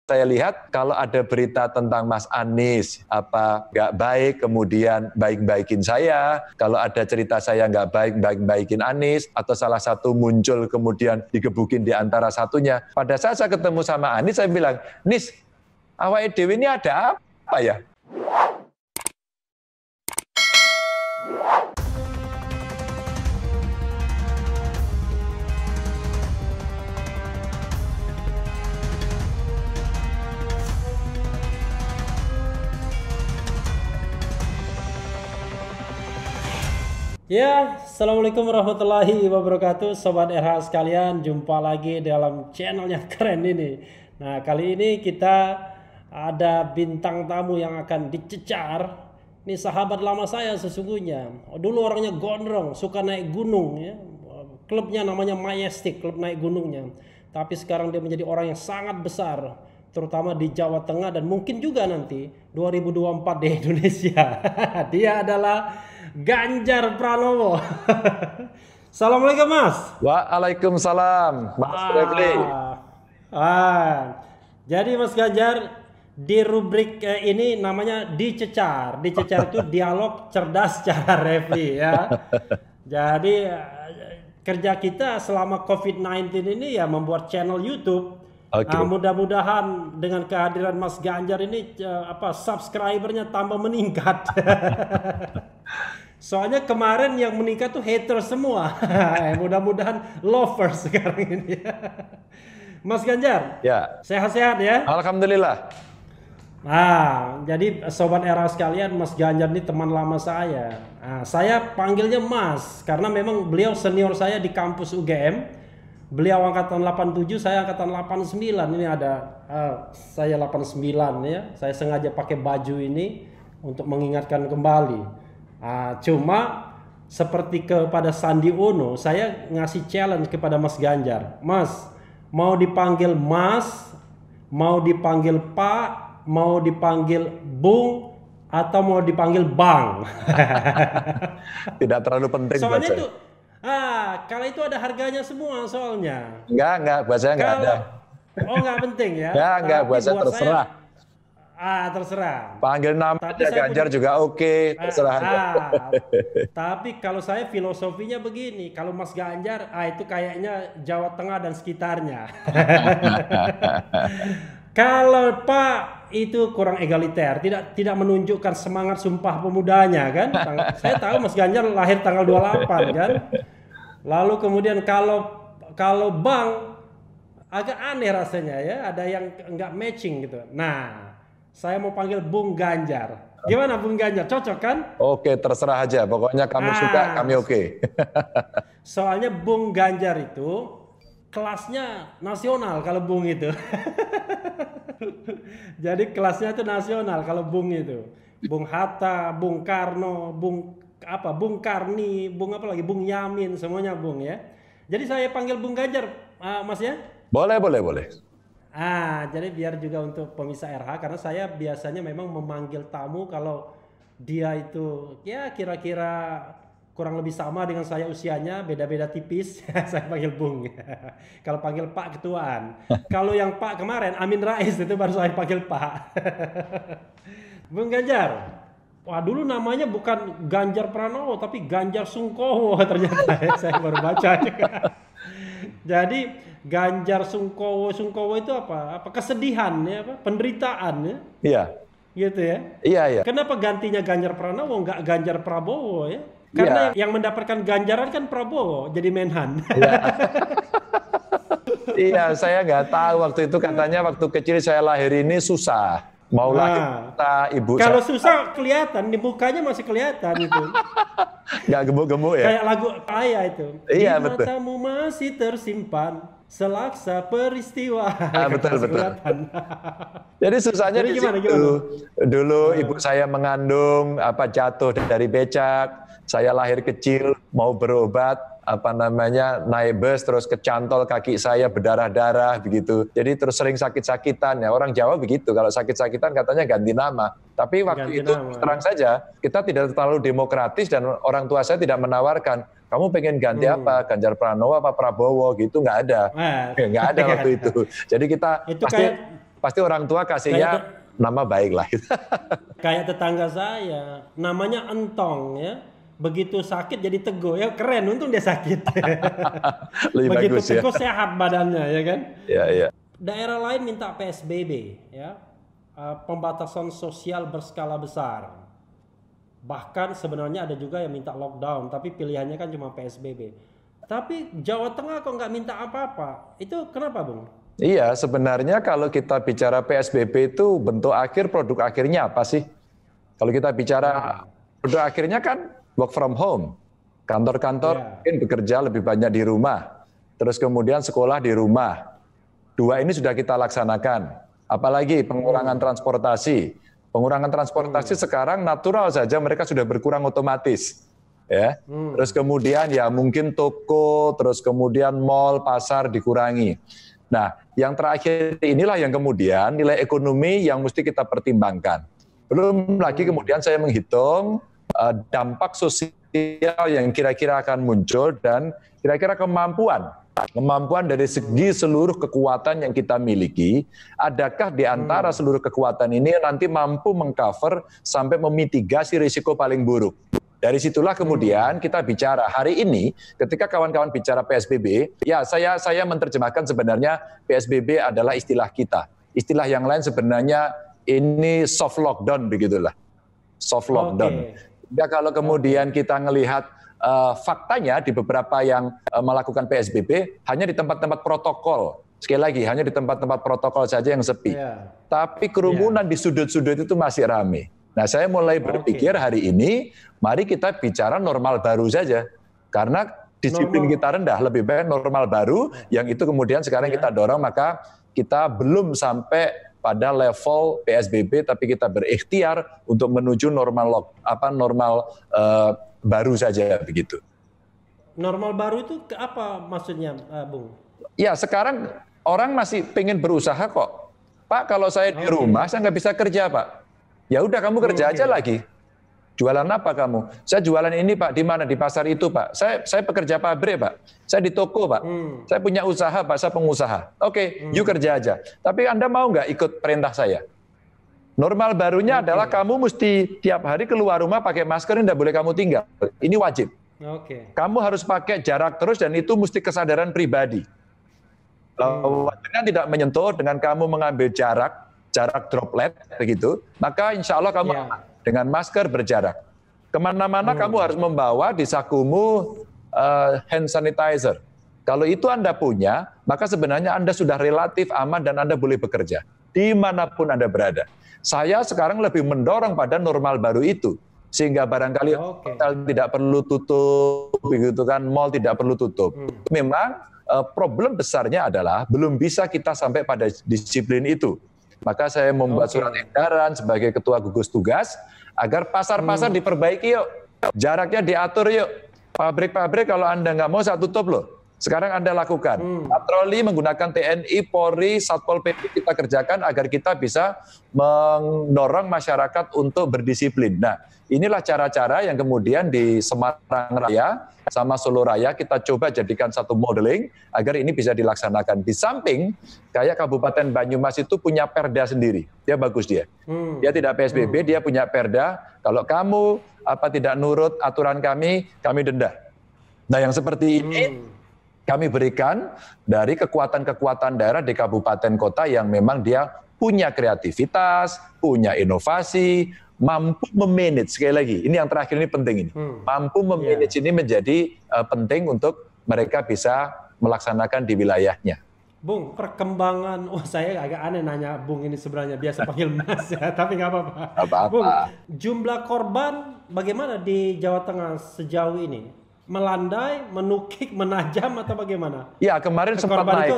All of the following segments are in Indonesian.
saya lihat kalau ada berita tentang Mas Anies apa nggak baik, kemudian baik-baikin saya. Kalau ada cerita saya nggak baik, baik-baikin Anies, atau salah satu muncul kemudian digebukin di antara satunya. Pada saat saya ketemu sama Anies, saya bilang, Nis, awake dhewe ini ada apa ya? Ya, Assalamualaikum warahmatullahi wabarakatuh, Sobat RH sekalian. Jumpa lagi dalam channel yang keren ini. Nah, kali ini kita ada bintang tamu yang akan dicecar. Ini sahabat lama saya sesungguhnya. Dulu orangnya gondrong, suka naik gunung ya. Klubnya namanya Majestic, klub naik gunungnya. Tapi sekarang dia menjadi orang yang sangat besar, terutama di Jawa Tengah dan mungkin juga nanti 2024 di Indonesia. Dia adalah Ganjar Pranowo. Assalamualaikum Mas. Waalaikumsalam, Mas Refli. Jadi Mas Ganjar, di rubrik ini namanya dicecar. Dicecar itu dialog cerdas cara Refli ya. Jadi kerja kita selama COVID-19 ini ya membuat channel YouTube. Okay. Mudah-mudahan dengan kehadiran Mas Ganjar ini subscribernya tambah meningkat. Soalnya kemarin yang meningkat tuh hater semua. Mudah-mudahan lovers sekarang ini. Mas Ganjar, ya, sehat-sehat ya? Alhamdulillah. Jadi Sobat RH sekalian, Mas Ganjar ini teman lama saya. Saya panggilnya Mas karena memang beliau senior saya di kampus UGM. Beliau angkatan 87, saya angkatan 89. Ini ada saya 89 ya. Saya sengaja pakai baju ini untuk mengingatkan kembali. Cuma seperti kepada Sandi Uno, saya ngasih challenge kepada Mas Ganjar. Mas, mau dipanggil Mas, mau dipanggil Pak, mau dipanggil Bung, atau mau dipanggil Bang? Tidak terlalu penting. Soalnya tuh kalau itu ada harganya semua soalnya. Enggak, buat saya enggak ada. Oh, enggak penting ya? Enggak, buat saya terserah. Terserah. Panggil nama aja Ganjar juga oke, terserah. Tapi kalau saya filosofinya begini, kalau Mas Ganjar, itu kayaknya Jawa Tengah dan sekitarnya. Kalau Pak itu kurang egaliter, tidak menunjukkan semangat Sumpah Pemudanya kan? Saya tahu Mas Ganjar lahir tanggal 28 kan. Lalu kemudian kalau Bang agak aneh rasanya ya, ada yang nggak matching gitu. Nah, saya mau panggil Bung Ganjar. Gimana Bung Ganjar? Cocok kan? Oke, terserah aja. Pokoknya kamu suka, kami oke. Soalnya Bung Ganjar itu kelasnya nasional kalau Bung itu. Jadi kelasnya itu nasional kalau Bung itu. Bung Hatta, Bung Karno, Bung Karni, Bung apa lagi, Bung Yamin, semuanya Bung ya. Jadi saya panggil Bung Ganjar, Mas ya? Boleh. Jadi biar juga untuk pemirsa RH, karena saya biasanya memang memanggil tamu kalau dia itu ya kira-kira kurang lebih sama dengan saya usianya, beda-beda tipis, saya panggil Bung. Kalau panggil Pak ketuaan. Kalau yang Pak kemarin, Amin Rais, itu baru saya panggil Pak. Bung Ganjar, wah dulu namanya bukan Ganjar Pranowo, tapi Ganjar Sungkowo ternyata. Saya baru baca juga. Jadi Ganjar Sungkowo itu apa? Kesedihan ya, penderitaan ya? Iya. Gitu ya? Iya. Kenapa gantinya Ganjar Pranowo, nggak Ganjar Prabowo ya? Karena yang mendapatkan ganjaran kan Prabowo jadi Menhan. Iya, saya nggak tahu waktu itu, katanya waktu kecil saya lahir ini susah. Mau lahir ibu. Kalau susah kelihatan, di mukanya masih kelihatan itu. Nggak gemuk-gemuk ya? Kayak lagu Ayah itu. Iya, di betul. Matamu masih tersimpan selaksa peristiwa. Betul. Jadi susahnya di situ. Dulu ibu saya mengandung, jatuh dari becak. Saya lahir kecil, mau berobat, naik bus, terus kecantol kaki saya berdarah-darah begitu. Jadi terus sering sakit-sakitan ya. Orang Jawa begitu, kalau sakit-sakitan katanya ganti nama. Tapi waktu itu terang saja, kita tidak terlalu demokratis dan orang tua saya tidak menawarkan, kamu pengen ganti apa? Ganjar Pranowo apa Prabowo gitu, nggak ada. Nggak ada waktu itu. Jadi kita itu pasti pasti orang tua kasihnya nama baik lah. Kayak tetangga saya, namanya Entong ya. Begitu sakit jadi Teguh ya, keren, untung dia sakit. Lebih begitu bagus ya. Teguh sehat badannya ya kan. Iya, iya. Daerah lain minta PSBB ya, pembatasan sosial berskala besar. Bahkan sebenarnya ada juga yang minta lockdown, tapi pilihannya kan cuma PSBB. Tapi Jawa Tengah kok nggak minta apa-apa, itu kenapa Bung? Iya, sebenarnya kalau kita bicara PSBB itu bentuk akhir, produk akhirnya apa sih? Kalau kita bicara produk akhirnya kan work from home. Kantor-kantor mungkin bekerja lebih banyak di rumah. Terus kemudian sekolah di rumah. Dua ini sudah kita laksanakan. Apalagi pengurangan transportasi. Pengurangan transportasi sekarang natural saja mereka sudah berkurang otomatis. Ya. Terus kemudian ya mungkin toko, terus kemudian mal, pasar dikurangi. Nah, yang terakhir inilah yang kemudian nilai ekonomi yang mesti kita pertimbangkan. Belum lagi kemudian saya menghitung dampak sosial yang kira-kira akan muncul dan kira-kira kemampuan dari segi seluruh kekuatan yang kita miliki, adakah di antara seluruh kekuatan ini nanti mampu mengcover sampai memitigasi risiko paling buruk. Dari situlah kemudian kita bicara hari ini ketika kawan-kawan bicara PSBB, ya saya menerjemahkan sebenarnya PSBB adalah istilah kita. Istilah yang lain sebenarnya ini soft lockdown begitulah. Soft lockdown. Ya kalau kemudian kita ngelihat faktanya di beberapa yang melakukan PSBB hanya di tempat-tempat protokol. Sekali lagi hanya di tempat-tempat protokol saja yang sepi. Tapi kerumunan di sudut-sudut itu masih ramai. Nah, saya mulai berpikir hari ini, mari kita bicara normal baru saja. Karena disiplin kita rendah, lebih baik normal baru, yang itu kemudian sekarang kita dorong, maka kita belum sampai pada level PSBB, tapi kita berikhtiar untuk menuju normal baru saja, begitu. Normal baru itu apa maksudnya, Bung? Ya, sekarang orang masih pengen berusaha kok. Pak, kalau saya di rumah, saya nggak bisa kerja, Pak. Ya udah kamu kerja aja lagi. Jualan apa kamu? Saya jualan ini Pak, di mana? Di pasar itu Pak. Saya pekerja pabrik Pak. Saya di toko Pak. Saya punya usaha Pak, saya pengusaha. Oke, you kerja aja. Tapi Anda mau nggak ikut perintah saya? Normal barunya adalah kamu mesti tiap hari keluar rumah pakai masker, ini tidak boleh kamu tinggal. Ini wajib. Kamu harus pakai jarak terus dan itu mesti kesadaran pribadi. Dengan tidak menyentuh, dengan kamu mengambil jarak droplet begitu, maka insya Allah kamu dengan masker berjarak. Kemana-mana kamu harus membawa di sakumu hand sanitizer. Kalau itu Anda punya, maka sebenarnya Anda sudah relatif aman dan Anda boleh bekerja dimanapun Anda berada. Saya sekarang lebih mendorong pada normal baru itu, sehingga barangkali hotel tidak perlu tutup, begitu kan, mall tidak perlu tutup. Memang problem besarnya adalah belum bisa kita sampai pada disiplin itu. Maka saya membuat surat edaran sebagai ketua gugus tugas agar pasar-pasar diperbaiki yuk, jaraknya diatur yuk. Pabrik-pabrik kalau Anda nggak mau saya tutup loh. Sekarang Anda lakukan. Patroli menggunakan TNI, Polri, Satpol PP kita kerjakan agar kita bisa mendorong masyarakat untuk berdisiplin. Nah, inilah cara-cara yang kemudian di Semarang Raya sama Solo Raya kita coba jadikan satu modeling agar ini bisa dilaksanakan. Di samping kayak Kabupaten Banyumas itu punya perda sendiri, dia bagus dia. Dia tidak PSBB, dia punya perda. Kalau kamu tidak nurut aturan kami denda. Nah yang seperti ini kami berikan dari kekuatan-kekuatan daerah di kabupaten kota yang memang dia punya kreativitas, punya inovasi, mampu memanage, sekali lagi, ini yang terakhir ini penting ini. Mampu memanage ini menjadi penting untuk mereka bisa melaksanakan di wilayahnya. Bung, perkembangan, saya agak aneh nanya Bung ini sebenarnya, biasa panggil Mas ya, tapi nggak apa-apa. Bung, jumlah korban bagaimana di Jawa Tengah sejauh ini? Melandai, menukik, menajam atau bagaimana? Ya, kemarin sempat naik.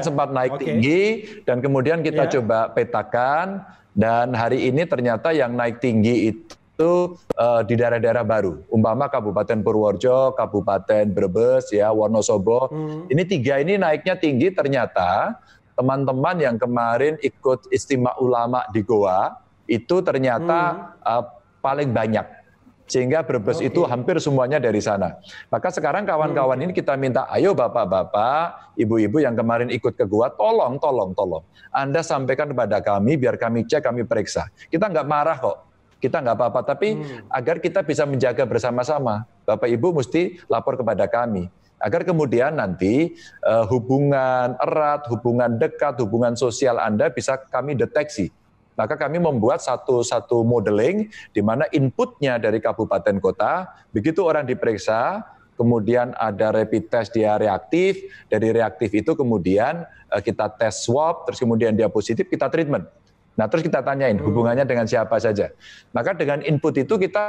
Sempat naik tinggi dan kemudian kita coba petakan dan hari ini ternyata yang naik tinggi itu di daerah-daerah baru. Umpama Kabupaten Purworejo, Kabupaten Brebes, ya, Wonosobo. Ini tiga ini naiknya tinggi ternyata teman-teman yang kemarin ikut istimewa ulama di Goa itu ternyata paling banyak. Sehingga Brebes itu hampir semuanya dari sana. Maka sekarang kawan-kawan ini kita minta, ayo bapak-bapak, ibu-ibu yang kemarin ikut ke gua, tolong. Anda sampaikan kepada kami, biar kami cek, kami periksa. Kita nggak marah kok, kita nggak apa-apa. Tapi agar kita bisa menjaga bersama-sama, Bapak Ibu mesti lapor kepada kami. Agar kemudian nanti hubungan erat, hubungan dekat, hubungan sosial Anda bisa kami deteksi. Maka kami membuat satu modeling di mana inputnya dari kabupaten kota, begitu orang diperiksa, kemudian ada rapid test dia reaktif, dari reaktif itu kemudian kita tes swab, terus kemudian dia positif, kita treatment. Nah terus kita tanyain hubungannya dengan siapa saja. Maka dengan input itu kita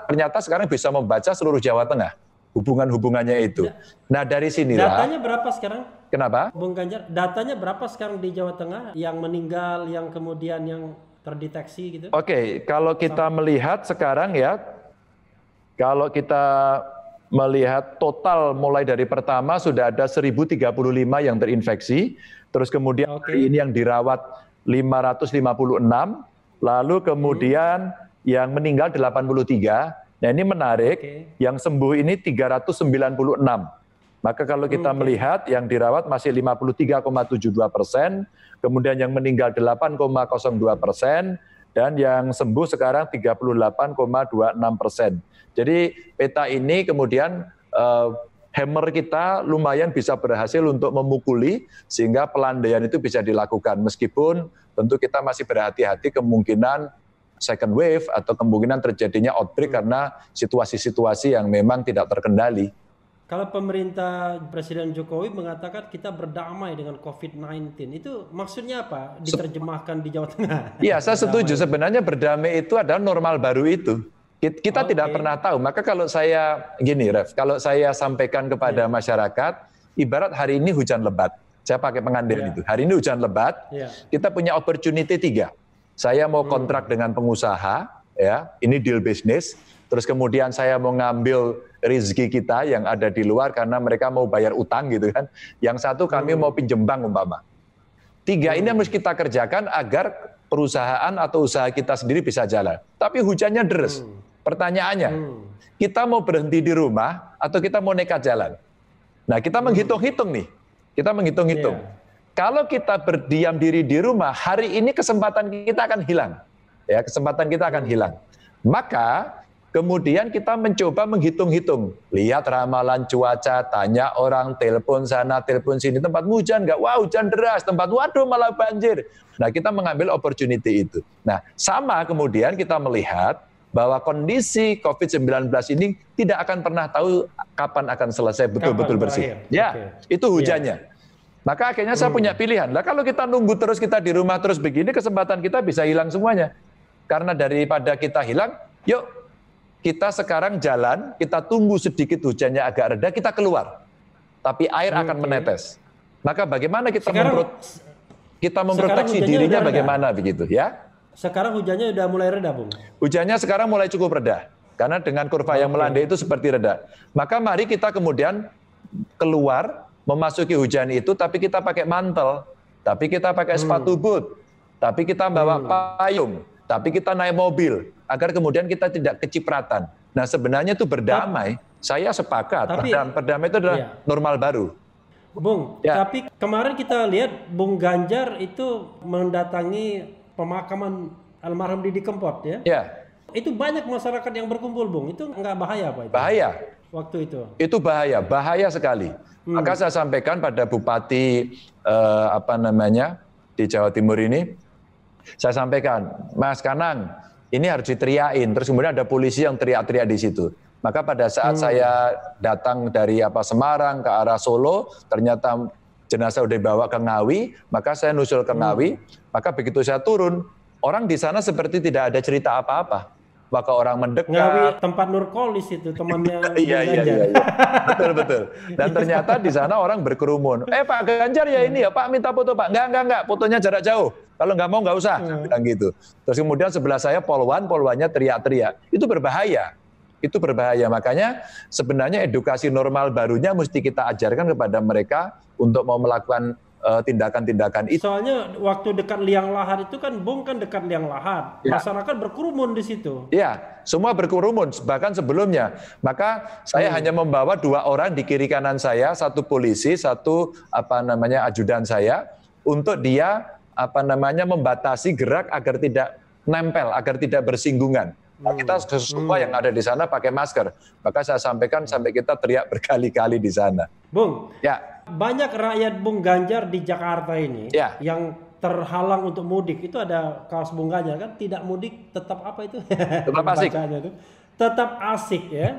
ternyata sekarang bisa membaca seluruh Jawa Tengah, hubungan-hubungannya itu. Nah dari sinilah. Datanya berapa sekarang? Kenapa? Bung Ganjar, datanya berapa sekarang di Jawa Tengah yang meninggal, yang kemudian yang terdeteksi gitu? Oke, kalau kita melihat sekarang ya, kalau kita melihat total mulai dari pertama sudah ada 1035 yang terinfeksi, terus kemudian hari ini yang dirawat 556, lalu kemudian yang meninggal 83. Nah ini menarik, yang sembuh ini 396. Maka kalau kita melihat yang dirawat masih 53,72%, kemudian yang meninggal 8,02%, dan yang sembuh sekarang 38,26%. Jadi peta ini kemudian hammer kita lumayan bisa berhasil untuk memukuli sehingga pelandaian itu bisa dilakukan. Meskipun tentu kita masih berhati-hati kemungkinan second wave atau kemungkinan terjadinya outbreak karena situasi-situasi yang memang tidak terkendali. Kalau pemerintah Presiden Jokowi mengatakan kita berdamai dengan COVID-19, itu maksudnya apa? Diterjemahkan di Jawa Tengah? Iya, saya setuju. Sebenarnya berdamai itu adalah normal baru itu. Kita tidak pernah tahu. Maka kalau saya, gini Ref, kalau saya sampaikan kepada masyarakat, ibarat hari ini hujan lebat. Saya pakai pengantin itu. Hari ini hujan lebat, kita punya opportunity 3. Saya mau kontrak dengan pengusaha, ya, ini deal bisnis. Terus kemudian saya mau ngambil rezeki kita yang ada di luar karena mereka mau bayar utang gitu kan. Yang satu kami mau pinjem bank umpama. 3 ini harus kita kerjakan agar perusahaan atau usaha kita sendiri bisa jalan. Tapi hujannya deres. Pertanyaannya, kita mau berhenti di rumah atau kita mau nekat jalan? Nah kita menghitung-hitung nih. Kita menghitung-hitung. Kalau kita berdiam diri di rumah, hari ini kesempatan kita akan hilang. Ya, kesempatan kita akan hilang. Maka kemudian kita mencoba menghitung-hitung. Lihat ramalan cuaca, tanya orang, telepon sana, telepon sini. Tempat hujan nggak? Wah hujan deras. Tempat waduh malah banjir. Nah kita mengambil opportunity itu. Nah sama kemudian kita melihat bahwa kondisi COVID-19 ini tidak akan pernah tahu kapan akan selesai betul-betul bersih. Ya, itu hujannya. Maka akhirnya saya punya pilihan. Lah kalau kita nunggu terus, kita di rumah terus begini, kesempatan kita bisa hilang semuanya. Karena daripada kita hilang, yuk kita sekarang jalan, kita tunggu sedikit hujannya agak reda, kita keluar. Tapi air akan menetes. Maka bagaimana kita memproteksi dirinya bagaimana begitu ya? Sekarang hujannya udah mulai reda, Bung? Hujannya sekarang mulai cukup reda. Karena dengan kurva yang melandai itu seperti reda. Maka mari kita kemudian keluar, memasuki hujan itu, tapi kita pakai mantel, tapi kita pakai sepatu boot, tapi kita bawa payung, tapi kita naik mobil, agar kemudian kita tidak kecipratan. Nah sebenarnya itu berdamai, saya sepakat, berdamai itu adalah normal baru. Bung, tapi kemarin kita lihat Bung Ganjar itu mendatangi pemakaman almarhum Didi Kempot ya? Ya. Itu banyak masyarakat yang berkumpul, Bung, itu nggak bahaya Pak? Bahaya. Waktu itu? Itu bahaya sekali. Maka saya sampaikan pada Bupati di Jawa Timur ini, saya sampaikan, Mas Kanang, ini harus diteriakin. Terus kemudian ada polisi yang teriak-teriak di situ. Maka pada saat saya datang dari Semarang ke arah Solo, ternyata jenazah udah dibawa ke Ngawi, maka saya nusul ke Ngawi. Maka begitu saya turun, orang di sana seperti tidak ada cerita apa-apa. Maka orang mendekat. Ngawi tempat Nurkolis itu temannya. Iya. Betul. Dan ternyata di sana orang berkerumun. Pak Ganjar ya ini ya Pak, minta foto Pak. Enggak, fotonya jarak jauh. Kalau nggak mau nggak usah, bilang gitu. Terus kemudian sebelah saya polwannya teriak-teriak. Itu berbahaya. Makanya sebenarnya edukasi normal barunya mesti kita ajarkan kepada mereka untuk mau melakukan tindakan-tindakan itu. Soalnya waktu dekat liang lahat itu kan, Bung kan dekat liang lahat, masyarakat berkerumun di situ. Ya, semua berkerumun, bahkan sebelumnya. Maka saya hanya membawa 2 orang di kiri kanan saya, 1 polisi, 1 ajudan saya, untuk dia membatasi gerak agar tidak nempel, agar tidak bersinggungan. Nah, kita semua yang ada di sana pakai masker. Maka saya sampaikan sampai kita teriak berkali-kali di sana. Bung, ya, banyak rakyat Bung Ganjar di Jakarta ini yang terhalang untuk mudik. Itu ada kaos Bung Ganjar kan, tidak mudik tetap apa itu? Tetap asik. Tetap asik ya.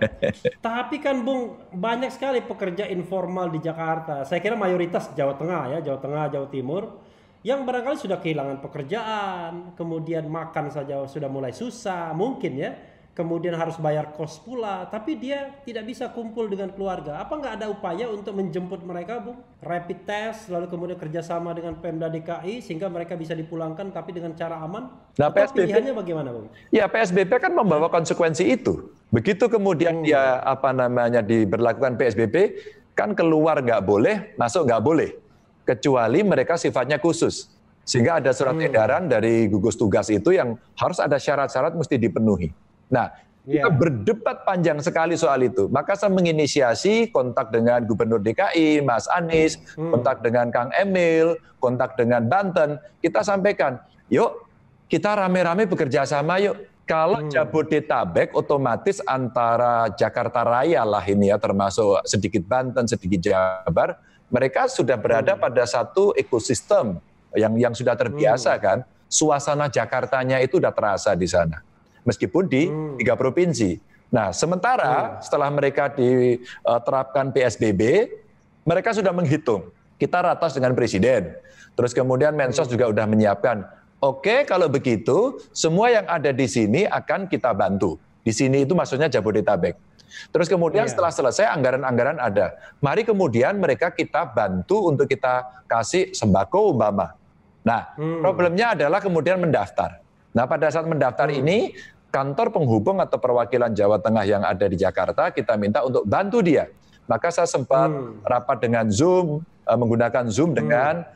Tapi kan Bung, banyak sekali pekerja informal di Jakarta. Saya kira mayoritas Jawa Tengah ya, Jawa Tengah, Jawa Timur, yang barangkali sudah kehilangan pekerjaan, kemudian makan saja sudah mulai susah, mungkin ya, kemudian harus bayar kos pula, tapi dia tidak bisa kumpul dengan keluarga. Apa nggak ada upaya untuk menjemput mereka, Bung? Rapid test, lalu kemudian kerjasama dengan Pemda DKI, sehingga mereka bisa dipulangkan, tapi dengan cara aman? Nah, PSBB, pilihannya bagaimana, Bung? Ya, PSBB kan membawa konsekuensi itu. Begitu kemudian dia, diberlakukan PSBB, kan keluar nggak boleh, masuk nggak boleh. Kecuali mereka sifatnya khusus. Sehingga ada surat edaran dari gugus tugas itu yang harus ada syarat-syarat mesti dipenuhi. Nah, kita berdebat panjang sekali soal itu. Maka saya menginisiasi kontak dengan Gubernur DKI, Mas Anies, kontak dengan Kang Emil, kontak dengan Banten. Kita sampaikan, yuk kita rame-rame bekerja sama yuk. Kalau Jabodetabek otomatis antara Jakarta Raya lah ini ya, termasuk sedikit Banten, sedikit Jabar, mereka sudah berada pada satu ekosistem yang sudah terbiasa kan. Suasana Jakartanya itu sudah terasa di sana. Meskipun di 3 provinsi. Nah, sementara setelah mereka diterapkan PSBB, mereka sudah menghitung. Kita ratas dengan Presiden. Terus kemudian Mensos juga sudah menyiapkan, oke, kalau begitu semua yang ada di sini akan kita bantu. Di sini itu maksudnya Jabodetabek. Terus kemudian setelah selesai anggaran-anggaran ada. Mari kemudian mereka kita bantu untuk kita kasih sembako umpama. Nah, problemnya adalah kemudian mendaftar. Nah, pada saat mendaftar ini, kantor penghubung atau perwakilan Jawa Tengah yang ada di Jakarta, kita minta untuk bantu dia. Maka saya sempat rapat dengan Zoom, menggunakan Zoom dengan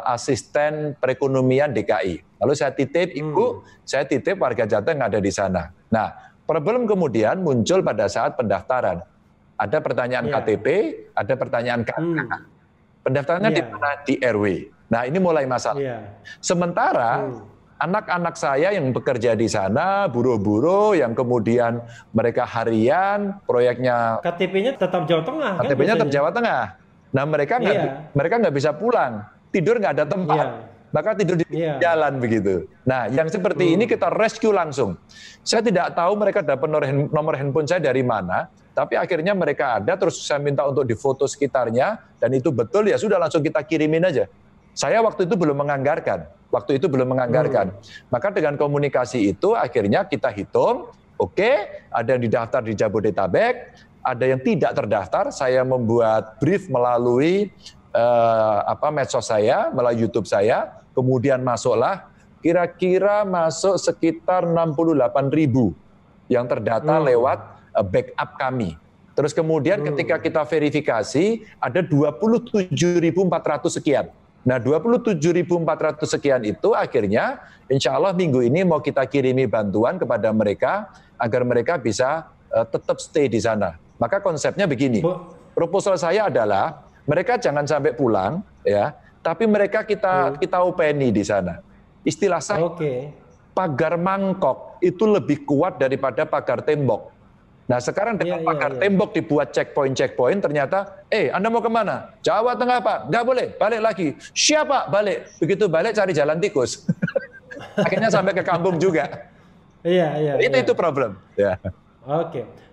asisten perekonomian DKI. Lalu saya titip, Ibu, saya titip warga Jateng yang ada di sana. Nah, problem kemudian muncul pada saat pendaftaran. Ada pertanyaan KTP, ada pertanyaan KK. Pendaftarannya di mana? Di RW. Nah, ini mulai masalah. Sementara anak-anak saya yang bekerja di sana, buruh-buruh yang kemudian mereka harian, proyeknya KTP-nya tetap Jawa Tengah. KTP-nya tetap Jawa Tengah. Nah, mereka nggak bisa pulang, tidur nggak ada tempat. Maka tidur di jalan begitu. Nah, yang seperti ini kita rescue langsung. Saya tidak tahu mereka dapat nomor handphone saya dari mana, tapi akhirnya mereka ada, terus saya minta untuk difoto sekitarnya, dan itu betul, ya sudah langsung kita kirimin aja. Saya waktu itu belum menganggarkan. Maka dengan komunikasi itu akhirnya kita hitung, oke, ada yang didaftar di Jabodetabek, ada yang tidak terdaftar, saya membuat brief melalui medsos saya, melalui YouTube saya, kemudian masuklah, kira-kira masuk sekitar 68.000 yang terdata lewat backup kami. Terus kemudian ketika kita verifikasi, ada 27.400 sekian. Nah, 27.400 sekian itu akhirnya insya Allah minggu ini mau kita kirimi bantuan kepada mereka, agar mereka bisa tetap stay di sana. Maka konsepnya begini, proposal saya adalah, mereka jangan sampai pulang, ya, tapi mereka kita upeni di sana. Istilah saya, pagar mangkok itu lebih kuat daripada pagar tembok. Nah, sekarang dengan pagar tembok dibuat checkpoint, ternyata, Anda mau kemana? Jawa Tengah, Pak. Nggak boleh, balik lagi. Siapa? Balik. Begitu balik cari jalan tikus. Akhirnya sampai ke kampung juga. Itu problem. Ya.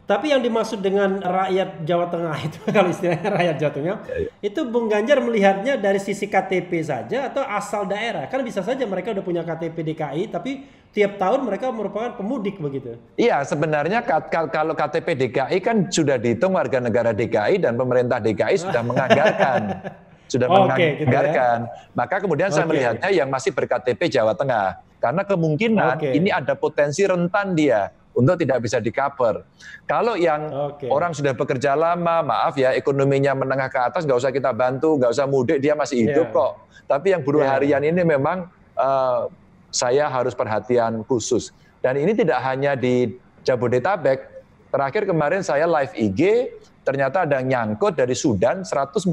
Tapi yang dimaksud dengan rakyat Jawa Tengah itu, kalau istilahnya rakyat Jawa Tengah, itu Bung Ganjar melihatnya dari sisi KTP saja atau asal daerah? Kan bisa saja mereka udah punya KTP DKI, tapi tiap tahun mereka merupakan pemudik begitu. Iya, sebenarnya kalau KTP DKI kan sudah dihitung warga negara DKI dan pemerintah DKI sudah menganggarkan. Gitu ya? Maka kemudian saya melihatnya yang masih ber-KTP Jawa Tengah. Karena kemungkinan ini ada potensi rentan dia untuk tidak bisa di-cover. Kalau yang orang sudah bekerja lama, maaf ya, ekonominya menengah ke atas, nggak usah kita bantu, nggak usah mudik, dia masih hidup kok. Tapi yang buruh harian ini memang saya harus perhatian khusus. Dan ini tidak hanya di Jabodetabek. Terakhir kemarin saya live IG, ternyata ada nyangkut dari Sudan, 143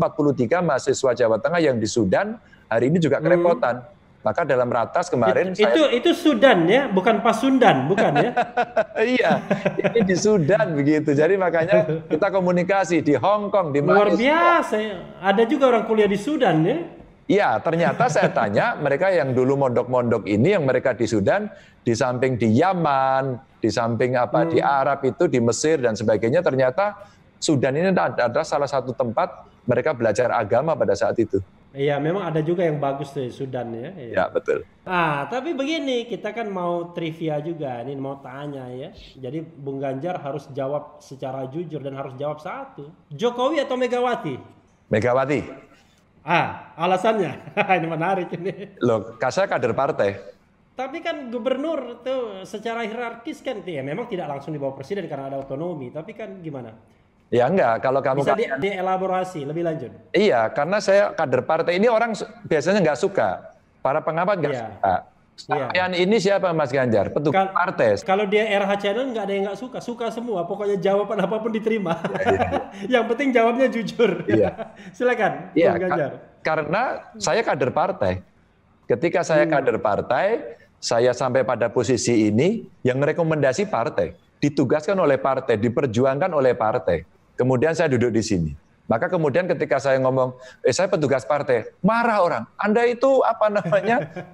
mahasiswa Jawa Tengah yang di Sudan, hari ini juga kerepotan. Maka dalam ratas kemarin itu Sudan ya, bukan Pasundan, bukan ya? Iya, ini di Sudan begitu. Jadi makanya kita komunikasi di Hong Kong, di Malaysia. Luar biasa, ada juga orang kuliah di Sudan ya? Iya, ternyata saya tanya mereka yang dulu mondok-mondok ini, yang mereka di Sudan, di samping di Yaman, di samping di Arab itu, di Mesir dan sebagainya, ternyata Sudan ini adalah salah satu tempat mereka belajar agama pada saat itu. Iya, memang ada juga yang bagus tuh Sudan ya. Ya, betul. Tapi begini, kita kan mau trivia juga, ini mau tanya ya. Jadi Bung Ganjar harus jawab secara jujur dan harus jawab satu. Jokowi atau Megawati? Megawati. Alasannya? Ini menarik ini. Loh, saya kader partai. Tapi kan gubernur tuh secara hierarkis kan, ya memang tidak langsung di bawah presiden karena ada otonomi. Tapi kan gimana? Ya enggak, kalau kamu bisa dielaborasi lebih lanjut. Iya, karena saya kader partai ini orang biasanya nggak suka, para pengamat nggak suka. Sampean ini siapa Mas Ganjar? Petugas partai. Kalau dia RH Channel nggak ada yang nggak suka, suka semua. Pokoknya jawaban apapun diterima. Yang penting jawabnya jujur. Silakan, Bung Ganjar. Karena saya kader partai. Ketika saya kader partai, saya sampai pada posisi ini yang rekomendasi partai, ditugaskan oleh partai, diperjuangkan oleh partai. Kemudian saya duduk di sini. Maka kemudian ketika saya ngomong, saya petugas partai, marah orang. Anda itu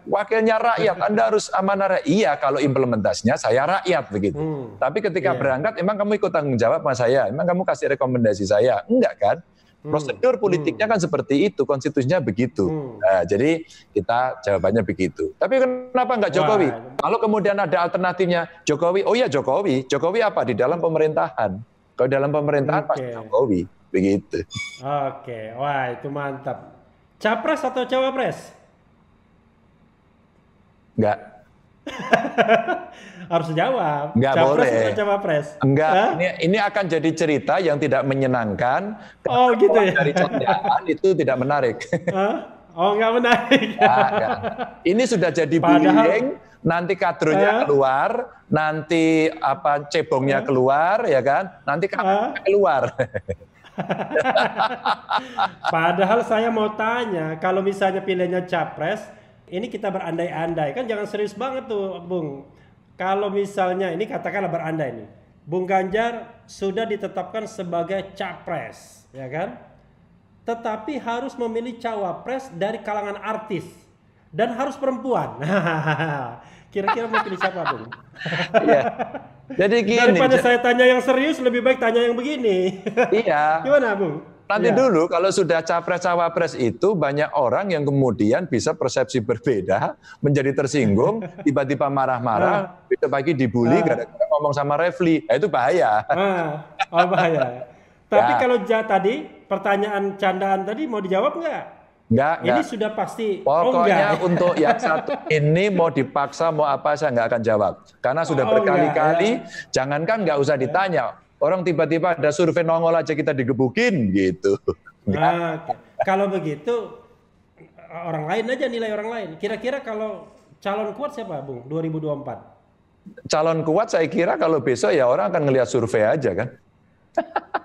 wakilnya rakyat, Anda harus amanah rakyat. Iya, kalau implementasinya saya rakyat begitu. Tapi ketika berangkat, emang kamu ikut tanggung jawab sama saya? Emang kamu kasih rekomendasi saya? Enggak kan? Prosedur politiknya kan seperti itu, konstitusinya begitu. Nah, jadi kita jawabannya begitu. Tapi kenapa enggak Jokowi? Kalau kemudian ada alternatifnya Jokowi, oh ya Jokowi. Jokowi apa? Di dalam pemerintahan. Kalau dalam pemerintahan pasti Jokowi. Begitu. Oke, wah itu mantap. Capres atau cawapres? Enggak. Harus jawab. Enggak Capres boleh. atau cawapres? Enggak. Ini akan jadi cerita yang tidak menyenangkan. Oh gitu ya. Dari candaan itu tidak menarik. Oh nggak menarik. Enggak. Ini sudah jadi bullying. Nanti kadronya keluar, nanti cebongnya keluar, ya kan? Nanti keluar. Padahal saya mau tanya, kalau misalnya pilihannya capres, ini kita berandai-andai, kan jangan serius banget tuh, Bung. Kalau misalnya ini katakanlah berandai nih, Bung Ganjar sudah ditetapkan sebagai capres, ya kan? Tetapi harus memilih cawapres dari kalangan artis dan harus perempuan. Kira-kira mau pilih siapa, Bung? Iya. Jadi gini. Daripada saya tanya yang serius, lebih baik tanya yang begini. Iya. Gimana, Bung? Nanti dulu kalau sudah capres-cawapres itu banyak orang yang kemudian bisa persepsi berbeda, menjadi tersinggung, tiba-tiba marah-marah, besok pagi dibully gara-gara ngomong sama Refli. Nah, itu bahaya. Bahaya. Tapi kalau tadi pertanyaan candaan tadi mau dijawab nggak? Enggak. Ini sudah pasti. Pokoknya untuk yang satu ini mau dipaksa mau apa saya nggak akan jawab. Karena sudah berkali-kali, jangankan nggak usah ditanya. Orang tiba-tiba ada survei nongol aja kita digebukin gitu. Kalau begitu orang lain aja, nilai orang lain. Kira-kira kalau calon kuat siapa, Bung? 2024. Calon kuat saya kira kalau besok ya orang akan ngelihat survei aja kan.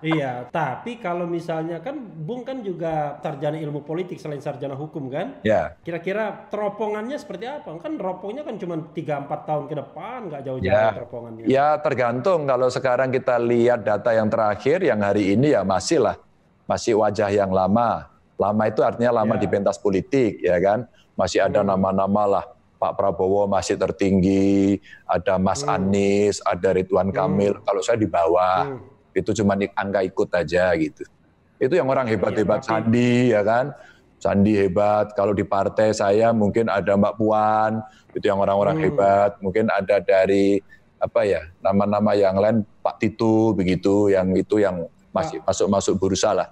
Iya, tapi kalau misalnya kan Bung kan juga sarjana ilmu politik selain sarjana hukum kan? Ya. Kira-kira teropongannya seperti apa? Kan teropongnya kan cuma 3-4 tahun ke depan, nggak jauh-jauh teropongannya. Ya tergantung, kalau sekarang kita lihat data yang terakhir, yang hari ini ya masih wajah yang lama. Lama itu artinya lama di pentas politik, ya kan? Masih ada nama-nama lah. Pak Prabowo masih tertinggi, ada Mas Anies, ada Ridwan Kamil. Kalau saya di bawah. Itu cuma angka ikut aja gitu. Itu yang orang hebat-hebat, Sandi ya kan. Sandi hebat, kalau di partai saya mungkin ada Mbak Puan, itu yang orang-orang hebat. Mungkin ada dari nama-nama yang lain, Pak Tito begitu, yang itu yang masih masuk bursa lah.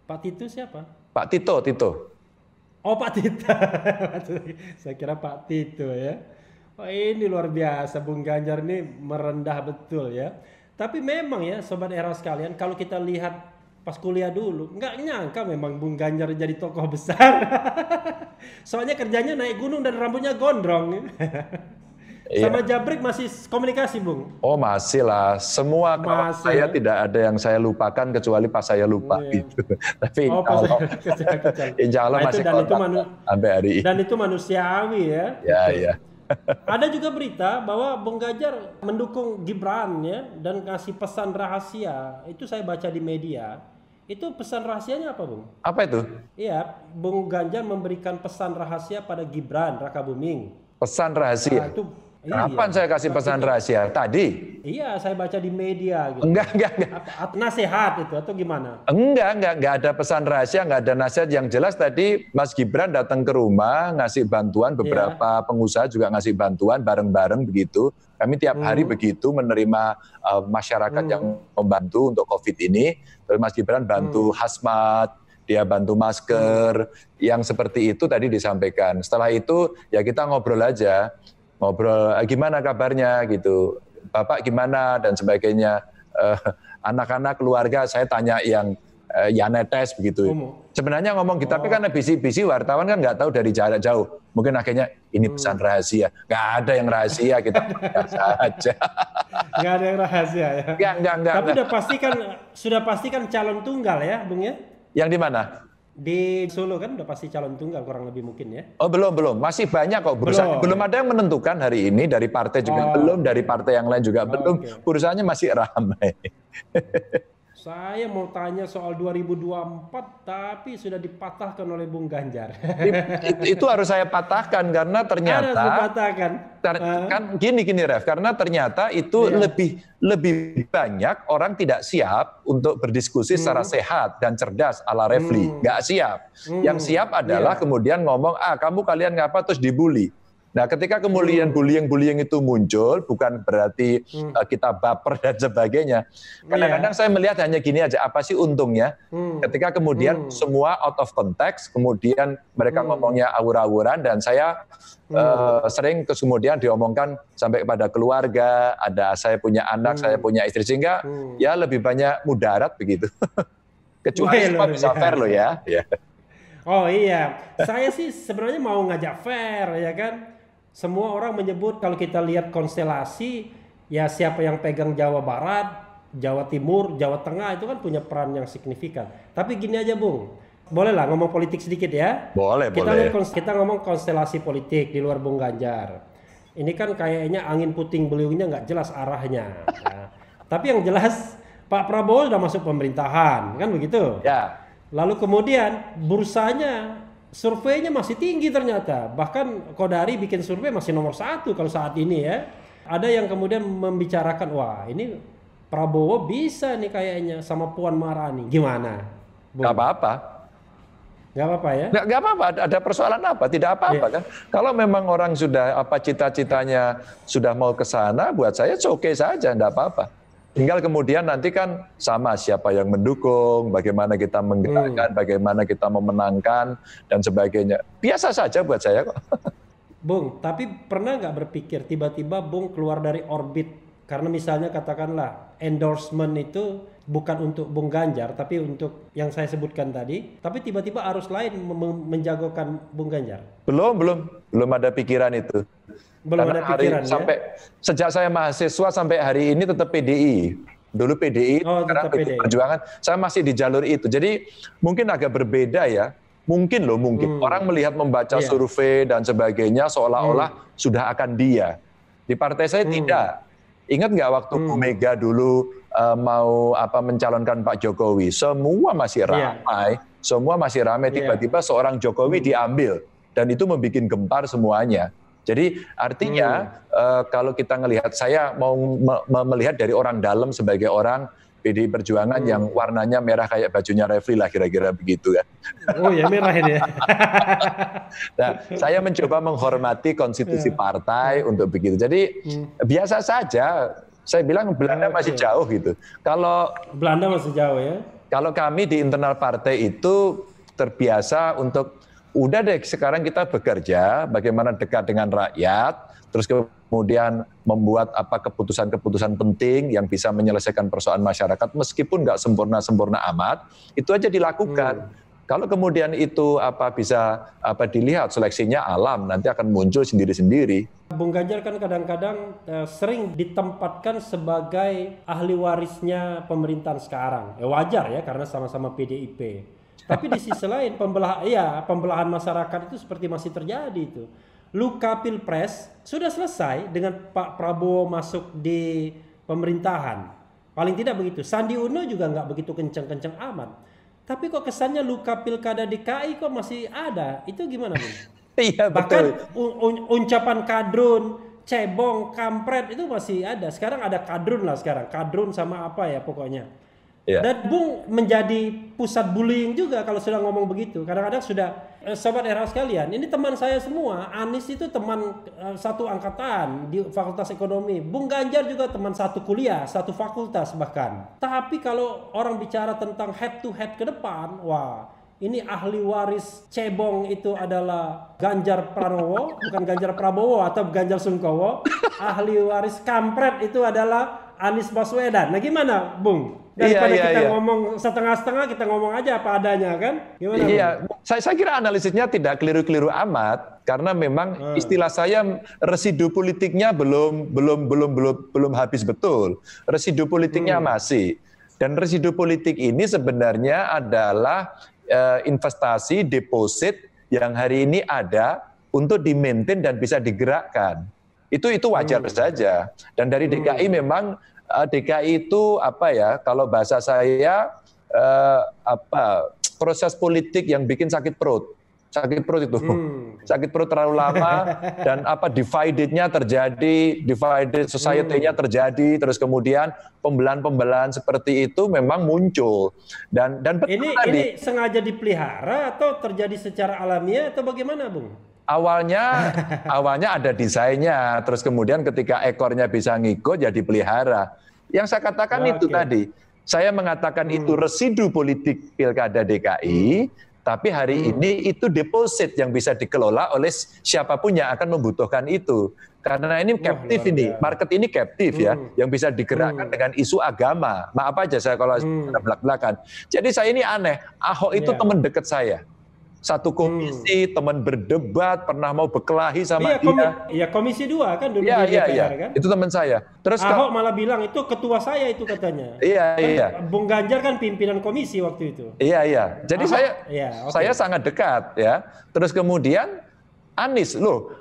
Pak Tito siapa? Pak Tito. Oh Pak Tito. Saya kira Pak Tito ya. Oh, ini luar biasa, Bung Ganjar ini merendah betul ya. Tapi memang ya, Sobat Era sekalian, kalau kita lihat pas kuliah dulu, nggak nyangka memang Bung Ganjar jadi tokoh besar. Soalnya kerjanya naik gunung dan rambutnya gondrong. Sama Jabrik masih komunikasi, Bung? Oh masih lah, semua kawan saya tidak ada yang saya lupakan kecuali pas saya lupa gitu. Tapi insya Allah masih kontak sampai hari ini. Dan itu manusiawi ya. Ya, ya. Ada juga berita bahwa Bung Ganjar mendukung Gibran ya dan kasih pesan rahasia. Itu saya baca di media. Itu pesan rahasianya apa, Bung? Apa itu? Iya, Bung Ganjar memberikan pesan rahasia pada Gibran Rakabuming. Pesan rahasia? Kapan saya kasih pesan rahasia? Tadi? Iya, saya baca di media. Gitu. Enggak. Nasihat itu atau gimana? Enggak ada pesan rahasia, enggak ada nasihat. Yang jelas tadi Mas Gibran datang ke rumah, ngasih bantuan, beberapa pengusaha juga ngasih bantuan bareng-bareng begitu. Kami tiap hari begitu menerima masyarakat yang membantu untuk COVID ini. Terus Mas Gibran bantu hazmat, dia bantu masker, yang seperti itu tadi disampaikan. Setelah itu ya kita ngobrol aja. Ngobrol gimana kabarnya gitu, Bapak gimana dan sebagainya, anak-anak keluarga saya tanya yang ya netes begitu. Sebenarnya ngomong gitu, tapi karena bisi-bisi wartawan kan nggak tahu dari jarak jauh, mungkin akhirnya ini pesan rahasia. Nggak ada yang rahasia, kita biasa aja. Nggak ada yang rahasia ya? Enggak. Tapi sudah pastikan calon tunggal ya, Bung ya? Yang di mana? Di Solo kan udah pasti calon tunggal kurang lebih mungkin ya? Oh belum, masih banyak kok bursa. Belum ada yang menentukan hari ini, dari partai juga belum, dari partai yang lain juga belum. Bursanya masih ramai. Saya mau tanya soal 2024 tapi sudah dipatahkan oleh Bung Ganjar. Itu harus saya patahkan karena ternyata harus dipatahkan. Kan gini Ref, karena ternyata itu lebih banyak orang tidak siap untuk berdiskusi secara sehat dan cerdas ala Refli, nggak siap. Yang siap adalah kemudian ngomong, kamu kalian ngapa terus dibully. Nah, ketika kemudian bullying itu muncul, bukan berarti kita baper dan sebagainya. Kadang-kadang saya melihat hanya gini aja, apa sih untungnya? Ketika kemudian semua out of context, kemudian mereka ngomongnya awur-awuran, dan saya sering kemudian diomongkan sampai kepada keluarga, saya punya anak, saya punya istri, sehingga ya lebih banyak mudarat begitu. Kecuali semua bisa fair loh ya. Oh iya, saya sih sebenarnya mau ngajak fair ya kan. Semua orang menyebut kalau kita lihat konstelasi, ya siapa yang pegang Jawa Barat, Jawa Timur, Jawa Tengah itu kan punya peran yang signifikan. Tapi gini aja Bung, boleh lah ngomong politik sedikit ya? Boleh. Kita ngomong konstelasi politik di luar Bung Ganjar. Ini kan kayaknya angin puting beliungnya nggak jelas arahnya. Ya. Tapi yang jelas Pak Prabowo sudah masuk pemerintahan, kan begitu? Ya. Lalu kemudian bursanya, surveinya masih tinggi ternyata. Bahkan Kodari bikin survei masih nomor 1 kalau saat ini ya. Ada yang kemudian membicarakan, wah ini Prabowo bisa nih kayaknya sama Puan Maharani. Gimana? Gak apa-apa. Gak apa-apa ya? Gak apa-apa, ada persoalan apa? Tidak apa-apa kan? Kalau memang orang sudah cita-citanya sudah mau ke sana, buat saya oke saja, enggak apa-apa. Tinggal kemudian nanti kan sama siapa yang mendukung, bagaimana kita menggerakkan, bagaimana kita memenangkan, dan sebagainya. Biasa saja buat saya kok. Bung, tapi pernah nggak berpikir tiba-tiba Bung keluar dari orbit? Karena misalnya katakanlah endorsement itu bukan untuk Bung Ganjar, tapi untuk yang saya sebutkan tadi. Tapi tiba-tiba arus lain menjagokan Bung Ganjar. Belum ada pikiran itu. Belum ada pikiran sampai sejak saya mahasiswa sampai hari ini tetap PDI. Dulu PDI, sekarang PDI Perjuangan. Saya masih di jalur itu. Jadi mungkin agak berbeda ya. Mungkin orang melihat membaca survei dan sebagainya seolah-olah sudah akan dia. Di partai saya tidak. Ingat nggak waktu Bu Mega dulu mau mencalonkan Pak Jokowi? Semua masih ramai. Tiba-tiba seorang Jokowi diambil dan itu membuat gempar semuanya. Jadi artinya kalau kita ngelihat, saya mau melihat dari orang dalam sebagai orang PDI Perjuangan yang warnanya merah kayak bajunya Refli lah, kira-kira begitu kan. Oh ya, merah ini ya. Nah, saya mencoba menghormati konstitusi partai untuk begitu. Jadi biasa saja. Saya bilang Belanda masih jauh gitu. Kalau Belanda masih jauh ya. Kalau kami di internal partai itu terbiasa untuk udah deh sekarang kita bekerja bagaimana dekat dengan rakyat, terus kemudian membuat keputusan-keputusan penting yang bisa menyelesaikan persoalan masyarakat meskipun nggak sempurna-sempurna amat, itu aja dilakukan. Kalau kemudian itu bisa dilihat seleksinya alam, nanti akan muncul sendiri-sendiri. Bung Ganjar kan kadang-kadang sering ditempatkan sebagai ahli warisnya pemerintahan sekarang. Wajar ya, karena sama-sama PDIP. Tapi di sisi lain pembelahan masyarakat itu seperti masih terjadi itu. Luka Pilpres sudah selesai dengan Pak Prabowo masuk di pemerintahan. Paling tidak begitu. Sandi Uno juga nggak begitu kencang-kencang amat. Tapi kok kesannya luka pilkada DKI kok masih ada? Itu gimana, Bung? Iya, bahkan ucapan kadrun, cebong, kampret itu masih ada. Sekarang ada kadrun lah sekarang. Kadrun sama apa ya pokoknya. Yeah. Dan Bung menjadi pusat bullying juga kalau sudah ngomong begitu. Kadang-kadang sudah, sobat RH sekalian, ini teman saya semua. Anies itu teman satu angkatan di Fakultas Ekonomi. Bung Ganjar juga teman satu kuliah, satu fakultas bahkan. Tapi kalau orang bicara tentang head to head ke depan, wah, ini ahli waris cebong itu adalah Ganjar Pranowo, bukan Ganjar Prabowo atau Ganjar Sungkowo. Ahli waris kampret itu adalah Anies Baswedan. Nah gimana, Bung? Daripada kita ngomong setengah-setengah, kita ngomong aja apa adanya kan? Gimana? Iya, saya kira analisisnya tidak keliru-keliru amat karena memang istilah saya residu politiknya belum habis betul. Residu politiknya masih. Dan residu politik ini sebenarnya adalah investasi deposit yang hari ini ada untuk di-maintain dan bisa digerakkan. Itu wajar saja. Dan dari DKI memang DKI itu kalau bahasa saya proses politik yang bikin sakit perut itu. Sakit perut terlalu lama dan divided-nya terjadi, divided society-nya terjadi, terus kemudian pembelahan-pembelahan seperti itu memang muncul. Dan ini sengaja dipelihara atau terjadi secara alamiah atau bagaimana, Bung? Awalnya ada desainnya, terus kemudian ketika ekornya bisa ngikut ya dipelihara. Yang saya katakan itu tadi, saya mengatakan itu residu politik pilkada DKI, tapi hari ini itu deposit yang bisa dikelola oleh siapapun yang akan membutuhkan itu. Karena ini captive ini, market ini captive ya, yang bisa digerakkan dengan isu agama. Maaf aja saya kalau belak-belakan. Jadi saya ini aneh, Ahok itu teman dekat saya. Satu komisi, teman berdebat, pernah mau berkelahi sama dia. Iya, komisi 2 kan dulu di DPR kan. Itu teman saya. Terus Ahok malah bilang itu ketua saya itu katanya. Iya. Bung Ganjar kan pimpinan komisi waktu itu. Iya. Jadi saya sangat dekat ya. Terus kemudian Anies,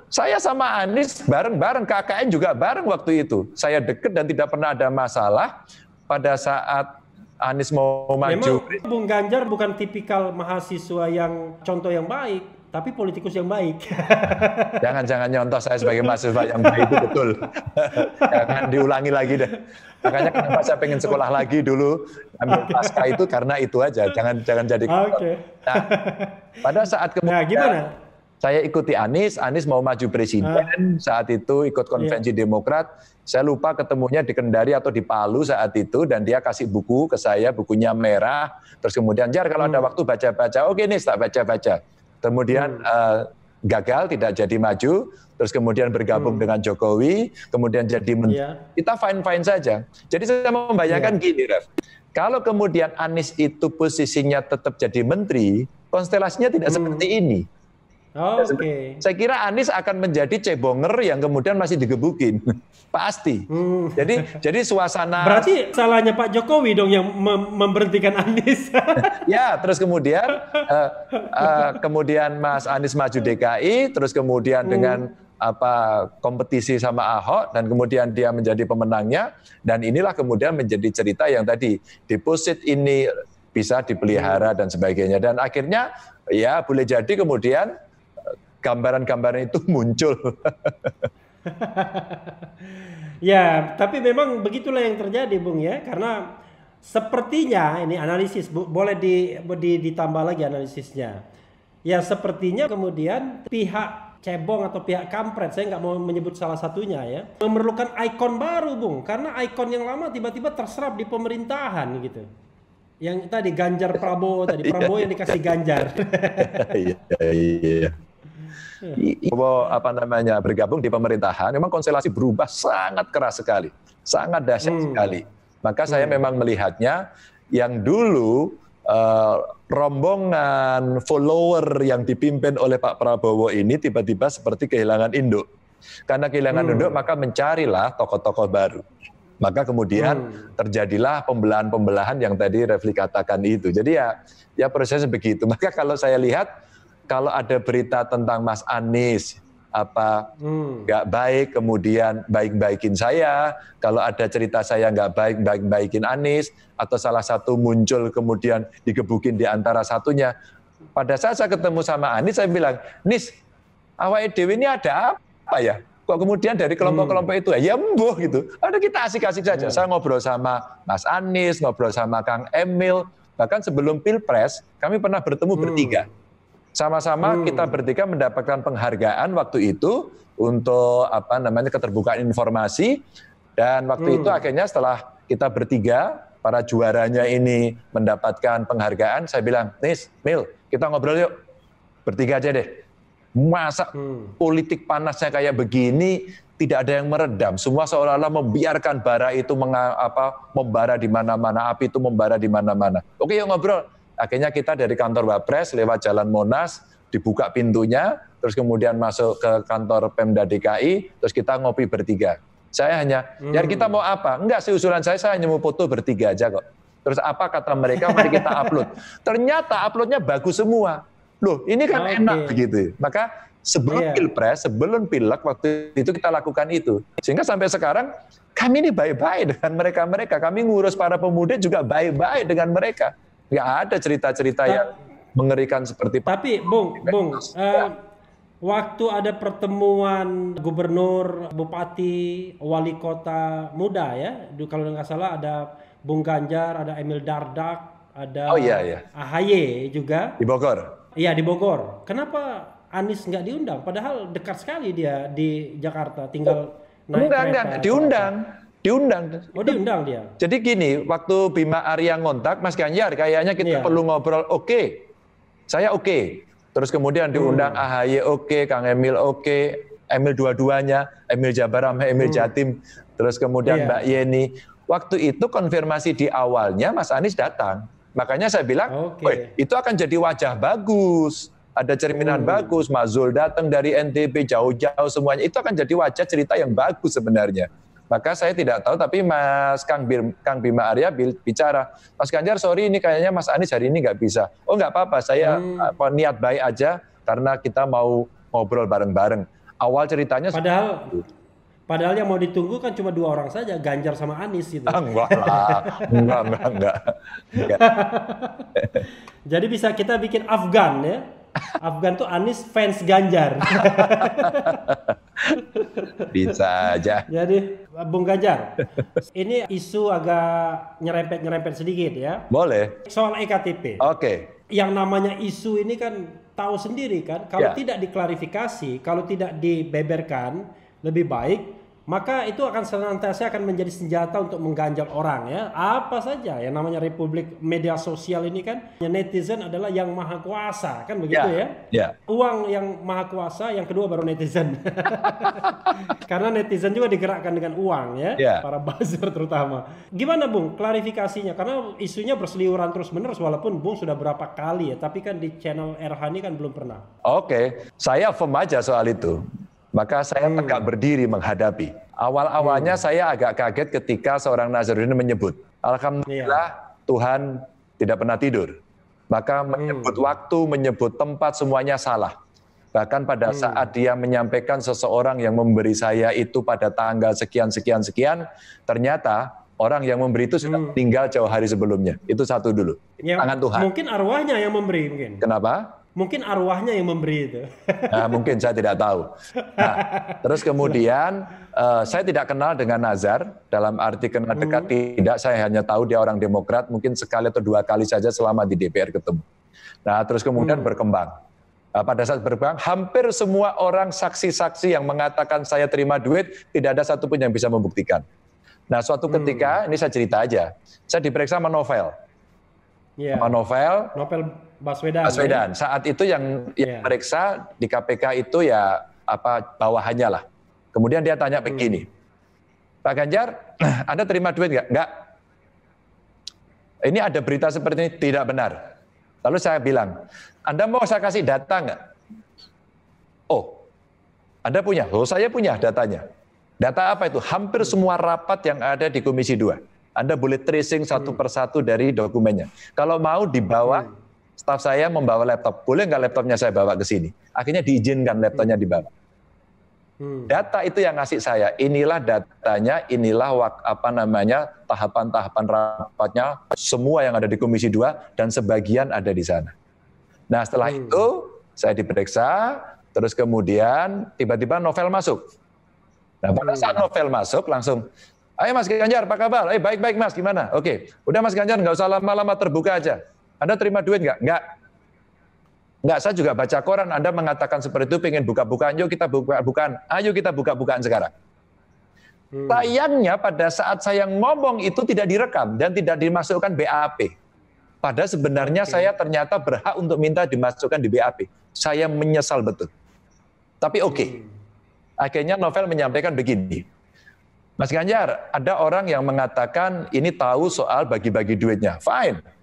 saya sama Anies bareng-bareng, KKN juga bareng waktu itu. Saya dekat dan tidak pernah ada masalah pada saat Anies mau maju. Memang Bung Ganjar bukan tipikal mahasiswa yang contoh yang baik, tapi politikus yang baik. Jangan nyontoh saya sebagai mahasiswa yang baik itu betul. Jangan diulangi lagi deh. Makanya kenapa saya pengen sekolah lagi dulu ambil pasca itu karena itu aja. Jangan jadi. Nah, pada saat kemudian gimana? Saya ikuti Anies mau maju presiden, saat itu ikut konvensi Demokrat, saya lupa ketemunya di Kendari atau di Palu saat itu, dan dia kasih buku ke saya, bukunya merah, terus kemudian, Jar kalau ada waktu baca-baca, oke nih tak baca-baca. Kemudian gagal, tidak jadi maju, terus kemudian bergabung dengan Jokowi, kemudian jadi menteri, kita fine-fine saja. Jadi saya membayangkan gini, Ref, kalau kemudian Anies itu posisinya tetap jadi menteri, konstelasinya tidak seperti ini. Saya kira Anies akan menjadi cebonger yang kemudian masih digebukin, pasti. Jadi suasana. Berarti salahnya Pak Jokowi dong yang memberhentikan Anies. Ya, terus kemudian Mas Anies maju DKI, terus kemudian dengan kompetisi sama Ahok, dan kemudian dia menjadi pemenangnya, dan inilah kemudian menjadi cerita yang tadi deposit ini bisa dipelihara dan sebagainya, dan akhirnya ya boleh jadi kemudian gambaran-gambaran itu muncul. Ya, tapi memang begitulah yang terjadi, Bung ya. Karena sepertinya ini analisis, boleh ditambah lagi analisisnya. Ya, sepertinya kemudian pihak cebong atau pihak kampret, saya nggak mau menyebut salah satunya ya, memerlukan ikon baru, Bung. Karena ikon yang lama tiba-tiba terserap di pemerintahan gitu. Yang tadi Ganjar Prabowo, Prabowo yang dikasih Ganjar. Iya. apa namanya bergabung di pemerintahan, memang konstelasi berubah sangat keras sekali, sangat dahsyat sekali. Maka saya memang melihatnya yang dulu rombongan follower yang dipimpin oleh Pak Prabowo ini tiba-tiba seperti kehilangan induk. Karena kehilangan induk maka mencarilah tokoh-tokoh baru. Maka kemudian terjadilah pembelahan-pembelahan yang tadi Refli katakan itu. Jadi ya prosesnya begitu. Maka kalau saya lihat, kalau ada berita tentang Mas Anies, nggak baik, kemudian baik-baikin saya. Kalau ada cerita saya nggak baik, baik-baikin Anies. Atau salah satu muncul kemudian digebukin di antara satunya. Pada saat saya ketemu sama Anies, saya bilang, Nis, awake dhewe ini ada apa ya? Kok kemudian dari kelompok-kelompok itu, ya mbuh gitu. Ada kita asik-asik saja. Saya ngobrol sama Mas Anies, ngobrol sama Kang Emil. Bahkan sebelum Pilpres, kami pernah bertemu bertiga. Sama-sama kita bertiga mendapatkan penghargaan waktu itu untuk keterbukaan informasi. Dan waktu itu akhirnya setelah kita bertiga, para juaranya ini mendapatkan penghargaan, saya bilang, Nis, Mil, kita ngobrol yuk. Bertiga aja deh. Masa politik panasnya kayak begini tidak ada yang meredam, semua seolah-olah membiarkan bara itu membara di mana-mana, api itu membara di mana-mana. Oke, yuk ngobrol. Akhirnya kita dari kantor Wapres lewat Jalan Monas dibuka pintunya, terus kemudian masuk ke kantor Pemda DKI, terus kita ngopi bertiga. Saya hanya, ya kita mau apa? Enggak sih, usulan saya hanya mau foto bertiga aja kok. Terus apa kata mereka, mari kita upload. Ternyata uploadnya bagus semua. Loh, ini kan enak begitu. Maka sebelum Pilpres, sebelum Pileg, waktu itu kita lakukan itu. Sehingga sampai sekarang, kami ini baik-baik dengan mereka-mereka. Kami ngurus para pemuda juga baik-baik dengan mereka. Nggak ada cerita-cerita yang mengerikan seperti itu. Tapi, Bung, waktu ada pertemuan gubernur, bupati, wali kota muda ya, kalau nggak salah ada Bung Ganjar, ada Emil Dardak, ada AHY juga. Di Bogor. Iya, di Bogor. Kenapa Anies nggak diundang? Padahal dekat sekali dia di Jakarta, tinggal naik kereta. Enggak, diundang. Oh, diundang dia. Jadi gini, waktu Bima Arya ngontak, Mas Ganjar, kayaknya kita perlu ngobrol, oke. Saya oke. Terus kemudian diundang AHY oke, Kang Emil oke, Emil dua-duanya, Emil Jabar sama Emil Jatim. Terus kemudian Mbak Yeni. Waktu itu konfirmasi di awalnya Mas Anies datang. Makanya saya bilang, itu akan jadi wajah bagus. Ada cerminan bagus, Mas Zul datang dari NTB, jauh-jauh semuanya. Itu akan jadi wajah cerita yang bagus sebenarnya. Maka saya tidak tahu, tapi Mas Kang Bima Arya bicara, Mas Ganjar, sorry ini kayaknya Mas Anies hari ini nggak bisa. Oh nggak apa-apa, saya niat baik aja karena kita mau ngobrol bareng-bareng. Awal ceritanya... Padahal yang mau ditunggu kan cuma 2 orang saja, Ganjar sama Anies gitu. Enggak lah, enggak. Jadi bisa kita bikin Afgan ya. Afgan tuh Anies fans Ganjar. Bisa aja. Jadi Bung Ganjar, ini isu agak nyerempet sedikit ya. Boleh. Soal EKTP. Oke. Yang namanya isu ini kan tahu sendiri kan, kalau tidak diklarifikasi, kalau tidak dibeberkan lebih baik, maka itu akan senantiasa akan menjadi senjata untuk mengganjal orang ya. Apa saja yang namanya republik media sosial ini kan, netizen adalah yang maha kuasa kan begitu ya. Uang yang maha kuasa, yang kedua baru netizen. Karena netizen juga digerakkan dengan uang ya, para buzzer terutama. Gimana Bung klarifikasinya? Karena isunya berseliweran terus-menerus walaupun Bung sudah berapa kali ya, tapi kan di channel RH ini kan belum pernah. Oke, saya firm aja soal itu. Maka saya tegak berdiri menghadapi. Awal-awalnya saya agak kaget ketika seorang Nazarudin menyebut, Alhamdulillah Tuhan tidak pernah tidur. Maka menyebut waktu, menyebut tempat, semuanya salah. Bahkan pada saat dia menyampaikan seseorang yang memberi saya itu pada tanggal sekian, ternyata orang yang memberi itu sudah meninggal jauh hari sebelumnya. Itu satu dulu. Tangan Tuhan. Mungkin arwahnya yang memberi mungkin. Kenapa? Mungkin arwahnya yang memberi itu. Nah, mungkin saya tidak tahu. Nah, terus kemudian saya tidak kenal dengan Nazar, dalam arti kenal dekat tidak, saya hanya tahu dia orang Demokrat, mungkin sekali atau 2 kali saja selama di DPR ketemu. Nah, terus kemudian berkembang. Pada saat berkembang, hampir semua orang saksi-saksi yang mengatakan saya terima duit, tidak ada satupun yang bisa membuktikan. Nah, suatu ketika, ini saya cerita aja, saya diperiksa sama novel. sama Novel Baswedan. Saat itu yang meriksa di KPK itu ya bawahannya lah. Kemudian dia tanya begini, Pak Ganjar, Anda terima duit nggak? Nggak. Ini ada berita seperti ini, tidak benar. Lalu saya bilang, Anda mau saya kasih data nggak? Oh, Anda punya? Oh, saya punya datanya. Data apa itu? Hampir semua rapat yang ada di Komisi 2. Anda boleh tracing satu persatu dari dokumennya. Kalau mau dibawa, staf saya membawa laptop. Boleh nggak laptopnya saya bawa ke sini? Akhirnya diizinkan laptopnya dibawa. Data itu yang ngasih saya, inilah datanya, inilah tahapan-tahapan rapatnya, semua yang ada di Komisi 2 dan sebagian ada di sana. Nah setelah itu saya diperiksa, terus kemudian tiba-tiba Novel masuk. Nah pada saat Novel masuk langsung, ayo Mas Ganjar, apa kabar? Baik-baik Mas, gimana? Oke, udah Mas Ganjar nggak usah lama-lama, terbuka aja. Anda terima duit nggak? Nggak, saya juga baca koran, Anda mengatakan seperti itu, pengen buka-bukaan, yuk kita buka-bukaan, ayo kita buka-bukaan sekarang. Sayangnya pada saat saya ngomong itu tidak direkam dan tidak dimasukkan BAP. Padahal sebenarnya saya ternyata berhak untuk minta dimasukkan di BAP. Saya menyesal betul. Tapi oke. Akhirnya Novel menyampaikan begini, Mas Ganjar, ada orang yang mengatakan ini tahu soal bagi-bagi duitnya. Fine.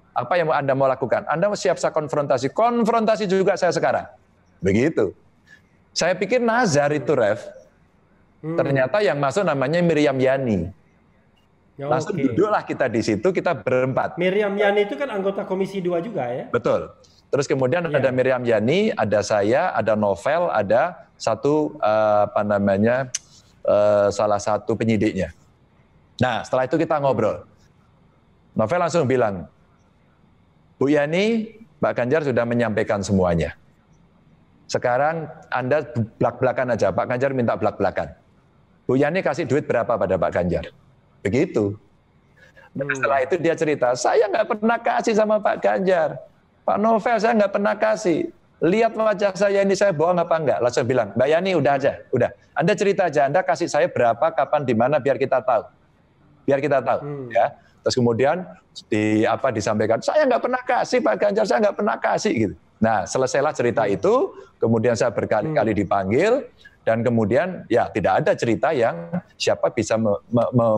Apa yang Anda mau lakukan? Anda siap saya konfrontasi. Konfrontasi juga saya sekarang. Begitu. Saya pikir nazar itu, Ref. Ternyata yang masuk namanya Miriam Yani. Langsung duduklah kita di situ, kita berempat. Miriam Yani itu kan anggota Komisi 2 juga ya? Betul. Terus kemudian ada Miriam Yani, ada saya, ada Novel, ada salah satu penyidiknya. Nah, setelah itu kita ngobrol. Novel langsung bilang, Bu Yani, Pak Ganjar sudah menyampaikan semuanya. Sekarang Anda belak-belakan aja, Pak Ganjar minta belak-belakan. Bu Yani kasih duit berapa pada Pak Ganjar? Begitu. Setelah itu dia cerita, saya nggak pernah kasih sama Pak Ganjar. Pak Novel, saya nggak pernah kasih. Lihat wajah saya ini, saya bohong apa enggak? Lalu saya bilang, Mbak Yani udah aja, udah. Anda cerita aja, Anda kasih saya berapa, kapan, di mana, biar kita tahu. Biar kita tahu, ya. Terus kemudian disampaikan, saya nggak pernah kasih Pak Ganjar, saya nggak pernah kasih gitu. Nah selesailah cerita itu, kemudian saya berkali-kali dipanggil, dan kemudian ya tidak ada cerita yang siapa bisa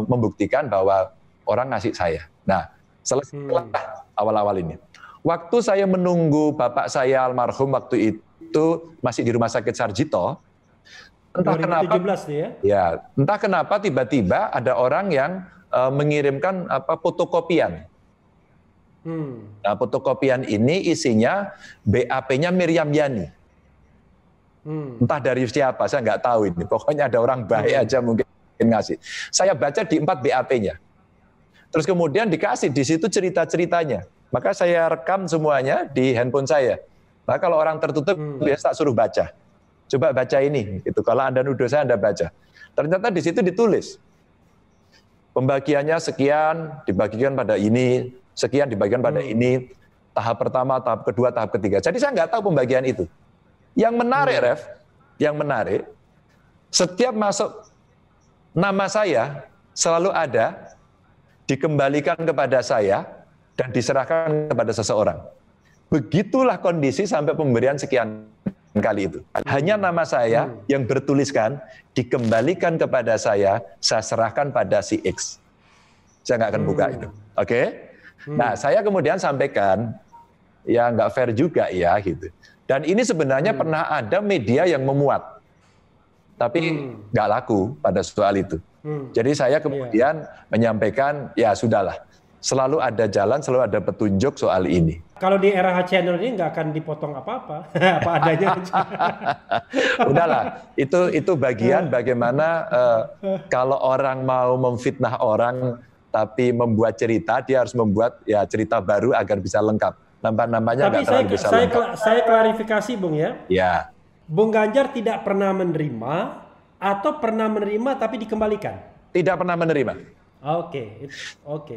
membuktikan bahwa orang ngasih saya. Nah selesailah awal-awal ini. Waktu saya menunggu bapak saya almarhum waktu itu masih di Rumah Sakit Sarjito, entah 2017 entah kenapa tiba-tiba ada orang yang mengirimkan fotokopian. Nah, fotokopian ini isinya BAP-nya Miriam Yani. Entah dari siapa, saya nggak tahu ini. Pokoknya ada orang baik aja mungkin ngasih. Saya baca di 4 BAP-nya. Terus kemudian dikasih di situ cerita-ceritanya. Maka saya rekam semuanya di handphone saya. Nah, kalau orang tertutup biasa tak suruh baca. Coba baca ini. Itu kalau Anda nuduh saya, Anda baca. Ternyata di situ ditulis. Pembagiannya sekian, dibagikan pada ini, sekian dibagikan pada ini, tahap pertama, tahap kedua, tahap ketiga. Jadi saya nggak tahu pembagian itu. Yang menarik, Ref, yang menarik, setiap masuk nama saya selalu ada, dikembalikan kepada saya, dan diserahkan kepada seseorang. Begitulah kondisi sampai pemberian sekian kali itu. Hanya nama saya yang bertuliskan, dikembalikan kepada saya serahkan pada si X. Saya nggak akan buka itu. Oke? Nah, saya kemudian sampaikan, ya nggak fair juga ya, gitu. Dan ini sebenarnya pernah ada media yang memuat. Tapi nggak laku pada soal itu. Jadi saya kemudian menyampaikan, ya sudahlah. Selalu ada jalan, selalu ada petunjuk soal ini. Kalau di RH Channel ini nggak akan dipotong apa-apa, apa adanya aja. Udahlah, itu bagian bagaimana kalau orang mau memfitnah orang, tapi membuat cerita, dia harus membuat ya cerita baru agar bisa lengkap. Nambah-nambahnya nggak terlalu bisa lengkap. Saya klarifikasi, Bung ya. Ya. Bung Ganjar tidak pernah menerima atau pernah menerima tapi dikembalikan? Tidak pernah menerima. Oke.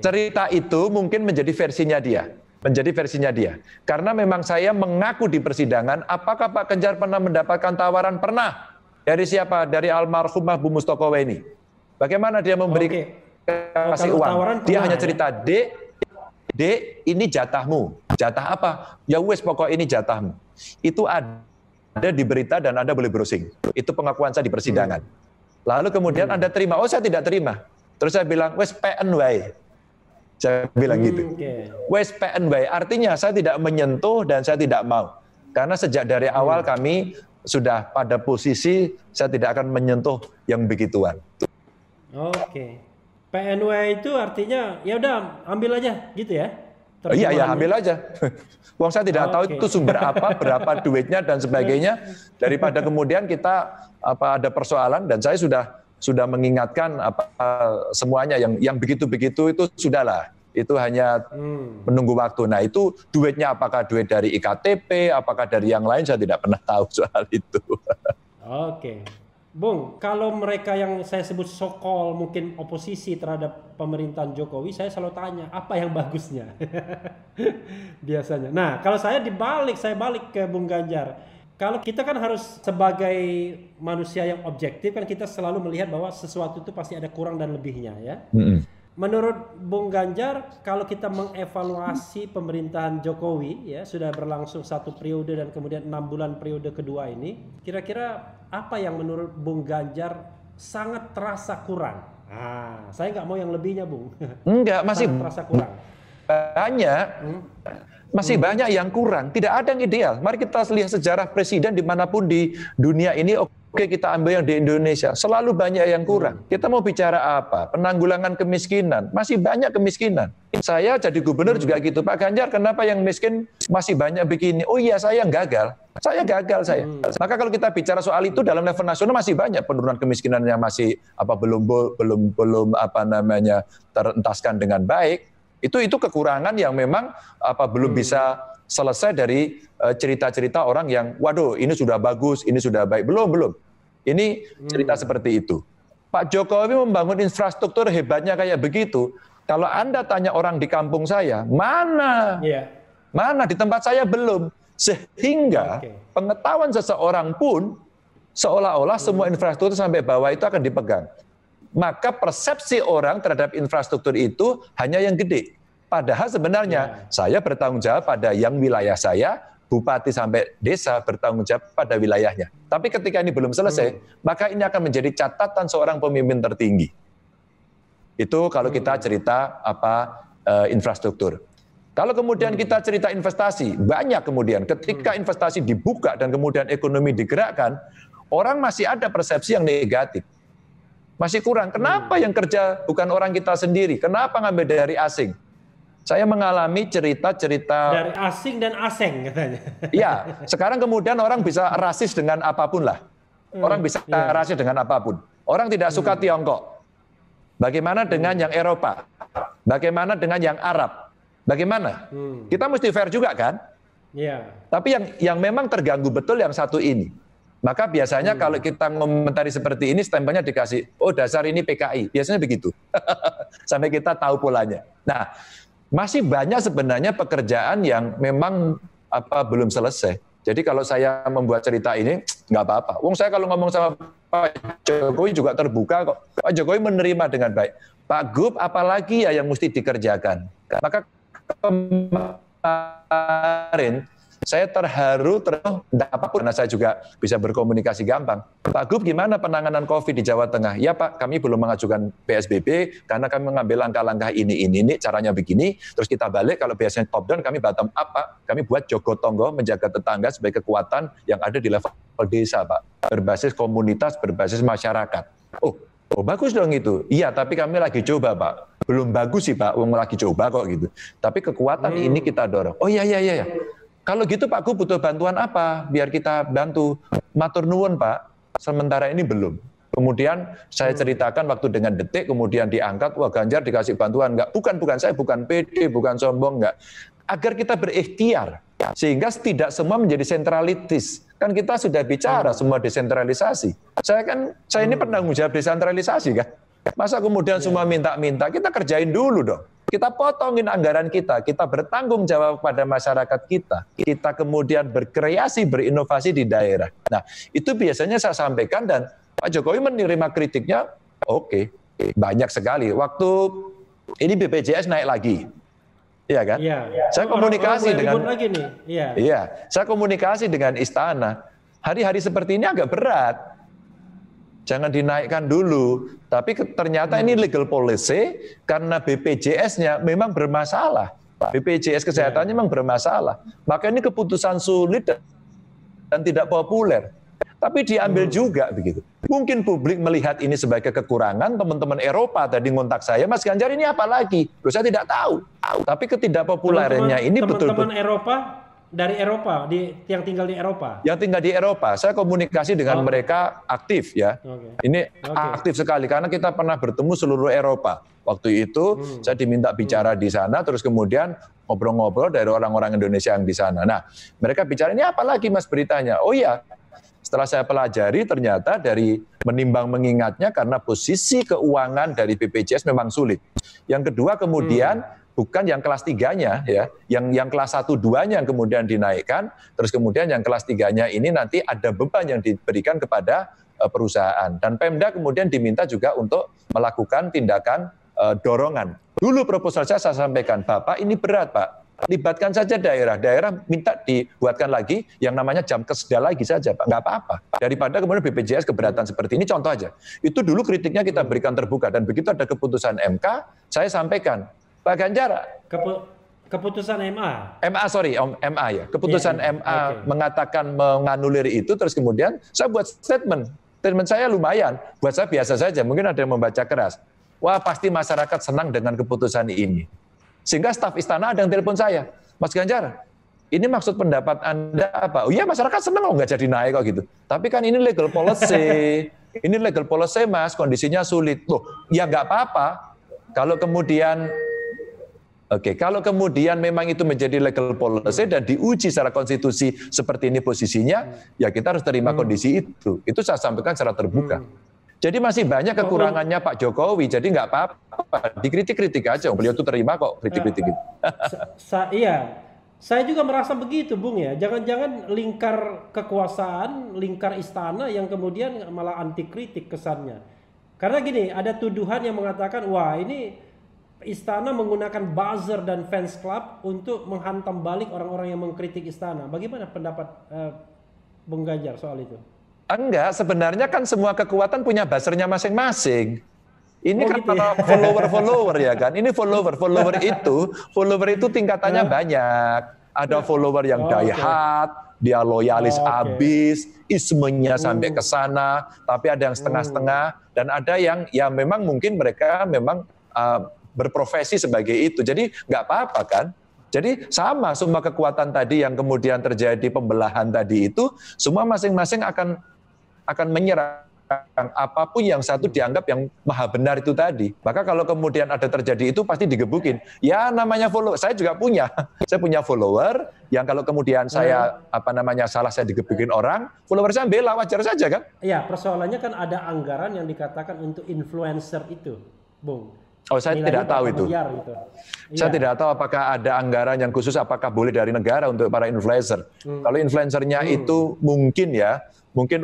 Cerita itu mungkin menjadi versinya dia. Karena memang saya mengaku di persidangan, apakah Pak Ganjar pernah mendapatkan tawaran? Pernah. Dari siapa? Dari almarhumah Bu Mustaqoweni. Bagaimana dia memberi kasih uang? Dia hanya cerita, Dek, Dek, ini jatahmu. Jatah apa? Ya wes pokok ini jatahmu. Itu ada di berita dan Anda boleh browsing. Itu pengakuan saya di persidangan. Lalu kemudian Anda terima, oh saya tidak terima. Terus saya bilang, wes PN wae. Saya bilang gitu. Wes PN wae, artinya saya tidak menyentuh dan saya tidak mau. Karena sejak dari awal kami sudah pada posisi saya tidak akan menyentuh yang begituan. Oke. PNW itu artinya ya udah ambil aja gitu ya? Iya, ambil aja. Wong saya tidak tahu itu sumber apa, berapa duitnya dan sebagainya. Daripada kemudian kita ada persoalan dan saya sudah mengingatkan semuanya yang begitu-begitu itu sudahlah. Itu hanya menunggu waktu. Nah itu duitnya apakah duit dari IKTP, apakah dari yang lain saya tidak pernah tahu soal itu. Oke. Bung, kalau mereka yang saya sebut sokol mungkin oposisi terhadap pemerintahan Jokowi, saya selalu tanya apa yang bagusnya biasanya. Nah, kalau saya balik ke Bung Ganjar. Kalau kita kan harus sebagai manusia yang objektif kan kita selalu melihat bahwa sesuatu itu pasti ada kurang dan lebihnya ya. Menurut Bung Ganjar, kalau kita mengevaluasi pemerintahan Jokowi ya sudah berlangsung 1 periode dan kemudian 6 bulan periode kedua ini, kira-kira apa yang menurut Bung Ganjar sangat terasa kurang? Saya nggak mau yang lebihnya, Bung. Enggak, masih terasa kurang. Banyak. Masih banyak yang kurang. Tidak ada yang ideal. Mari kita lihat sejarah presiden dimanapun di dunia ini. Oke, kita ambil yang di Indonesia. Selalu banyak yang kurang. Kita mau bicara apa? Penanggulangan kemiskinan. Masih banyak kemiskinan. Saya jadi gubernur juga gitu. Pak Ganjar, kenapa yang miskin masih banyak begini? Oh iya, saya yang gagal. Saya gagal. Maka kalau kita bicara soal itu dalam level nasional masih banyak penurunan kemiskinan yang masih belum terentaskan dengan baik. Itu kekurangan yang memang belum bisa selesai dari cerita-cerita orang yang waduh ini sudah bagus, ini sudah baik. Belum. Ini cerita seperti itu. Pak Jokowi membangun infrastruktur hebatnya kayak begitu. Kalau Anda tanya orang di kampung saya, mana? Mana di tempat saya belum. Sehingga pengetahuan seseorang pun seolah-olah semua infrastruktur sampai bawah itu akan dipegang. Maka persepsi orang terhadap infrastruktur itu hanya yang gede. Padahal sebenarnya saya bertanggung jawab pada yang wilayah saya, bupati sampai desa bertanggung jawab pada wilayahnya. Tapi ketika ini belum selesai, maka ini akan menjadi catatan seorang pemimpin tertinggi. Itu kalau kita cerita infrastruktur. Kalau kemudian kita cerita investasi, banyak kemudian ketika investasi dibuka dan kemudian ekonomi digerakkan, orang masih ada persepsi yang negatif. Masih kurang. Kenapa yang kerja bukan orang kita sendiri? Kenapa ngambil dari asing? Saya mengalami cerita-cerita dari asing dan aseng katanya. Iya, sekarang kemudian orang bisa rasis dengan apapun lah. Orang bisa rasis dengan apapun. Orang tidak suka Tiongkok. Bagaimana dengan yang Eropa? Bagaimana dengan yang Arab? Bagaimana? Kita mesti fair juga kan? Iya. Tapi yang memang terganggu betul yang satu ini. Maka biasanya kalau kita mengomentari seperti ini, stempelnya dikasih, oh dasar ini PKI. Biasanya begitu. Sampai kita tahu polanya. Nah, masih banyak sebenarnya pekerjaan yang memang belum selesai. Jadi kalau saya membuat cerita ini, nggak apa-apa. Wong saya kalau ngomong sama Pak Jokowi juga terbuka kok. Pak Jokowi menerima dengan baik. Pak Gub, apalagi ya yang mesti dikerjakan. Maka kemarin, saya terharu apapun karena saya juga bisa berkomunikasi gampang. Pak Gub, gimana penanganan COVID di Jawa Tengah? Ya Pak, kami belum mengajukan PSBB karena kami mengambil langkah-langkah ini, caranya begini. Terus kita balik, kalau biasanya top down, kami bottom up Pak. Kami buat jogotongo, menjaga tetangga sebagai kekuatan yang ada di level desa Pak. Berbasis komunitas, berbasis masyarakat. Oh bagus dong itu. Iya, tapi kami lagi coba Pak. Belum bagus sih Pak, lagi coba kok gitu. Tapi kekuatan ini kita dorong. Oh iya. Kalau gitu Pak Gub butuh bantuan apa? Biar kita bantu. Matur nuwun Pak, sementara ini belum. Kemudian saya ceritakan waktu dengan Detik, kemudian diangkat, wah Ganjar dikasih bantuan. Enggak, bukan saya, bukan pede, bukan sombong, enggak. Agar kita berikhtiar, sehingga tidak semua menjadi sentralitis. Kan kita sudah bicara semua desentralisasi. Saya ini penanggung jawab desentralisasi kan. Masa kemudian semua minta-minta, kita kerjain dulu dong. Kita potongin anggaran kita bertanggung jawab pada masyarakat kita. Kita kemudian berkreasi, berinovasi di daerah. Nah, itu biasanya saya sampaikan dan Pak Jokowi menerima kritiknya, oke, banyak sekali. Waktu ini BPJS naik lagi. Iya kan? Iya. Saya komunikasi dengan lagi nih. Iya. Iya, saya komunikasi dengan istana. Hari-hari seperti ini agak berat. Jangan dinaikkan dulu. Tapi ternyata ini legal policy karena BPJS-nya memang bermasalah. BPJS kesehatannya memang bermasalah. Maka ini keputusan sulit dan tidak populer. Tapi diambil juga begitu. Mungkin publik melihat ini sebagai kekurangan, teman-teman Eropa tadi ngontak saya, Mas Ganjar ini apa lagi? Loh, saya tidak tahu. Tapi ketidakpopulernya ini betul-betul. Teman-teman Eropa, dari Eropa, yang tinggal di Eropa? Yang tinggal di Eropa, saya komunikasi dengan mereka aktif ya. Ini aktif sekali, karena kita pernah bertemu seluruh Eropa. Waktu itu saya diminta bicara di sana, terus kemudian ngobrol-ngobrol dari orang-orang Indonesia yang di sana. Nah, mereka bicara, ini apa lagi Mas beritanya? Oh iya, setelah saya pelajari ternyata dari menimbang mengingatnya karena posisi keuangan dari BPJS memang sulit. Yang kedua kemudian bukan yang kelas 3-nya ya, yang kelas 1-2-nya yang kemudian dinaikkan, terus kemudian yang kelas 3-nya ini nanti ada beban yang diberikan kepada perusahaan. Dan Pemda kemudian diminta juga untuk melakukan tindakan dorongan. Dulu proposal saya sampaikan, Bapak ini berat Pak. Libatkan saja daerah minta dibuatkan lagi yang namanya jam keseda lagi saja Pak, nggak apa-apa. Daripada kemudian BPJS keberatan seperti ini, contoh aja. Itu dulu kritiknya kita berikan terbuka, dan begitu ada keputusan MK, saya sampaikan, Pak Ganjar. Keputusan MA ya. Keputusan MA mengatakan menganulir itu, terus kemudian saya buat statement saya lumayan, buat saya biasa saja, mungkin ada yang membaca keras. Wah pasti masyarakat senang dengan keputusan ini. Sehingga staf istana ada yang telepon saya, Mas Ganjar, ini maksud pendapat Anda apa? Oh iya masyarakat senang nggak jadi naik kok gitu. Tapi kan ini legal policy, Mas, kondisinya sulit. Loh, ya nggak apa-apa. Kalau kemudian memang itu menjadi legal policy dan diuji secara konstitusi seperti ini posisinya, ya kita harus terima kondisi itu. Itu saya sampaikan secara terbuka. Jadi masih banyak kekurangannya Pak Jokowi, jadi nggak apa-apa, dikritik-kritik aja, beliau tuh terima kok kritik-kritik itu. Iya, saya juga merasa begitu Bung ya, jangan-jangan lingkar kekuasaan, lingkar istana yang kemudian malah anti kritik kesannya. Karena gini, ada tuduhan yang mengatakan, wah ini istana menggunakan buzzer dan fans club untuk menghantam balik orang-orang yang mengkritik istana. Bagaimana pendapat Bung Ganjar soal itu? Enggak, sebenarnya kan semua kekuatan punya buzzernya masing-masing. Ini kan gitu ya? follower ya kan. Ini follower itu tingkatannya banyak. Ada follower yang die-hard, dia loyalis abis, ismenya sampai ke sana, tapi ada yang setengah-setengah, dan ada yang ya memang mungkin mereka memang berprofesi sebagai itu. Jadi nggak apa-apa kan. Jadi sama semua kekuatan tadi yang kemudian terjadi pembelahan tadi itu, semua masing-masing akan menyerang apapun yang satu dianggap yang maha benar itu tadi. Maka kalau kemudian ada terjadi itu pasti digebukin. Ya namanya follower, saya juga punya. Saya punya follower yang kalau kemudian saya salah saya digebukin orang, follower saya bela, wajar saja kan? Iya, persoalannya kan ada anggaran yang dikatakan untuk influencer itu, Bung. Oh, saya tidak tahu itu. Gitu. Saya tidak tahu apakah ada anggaran yang khusus, apakah boleh dari negara untuk para influencer. Kalau influencernya itu mungkin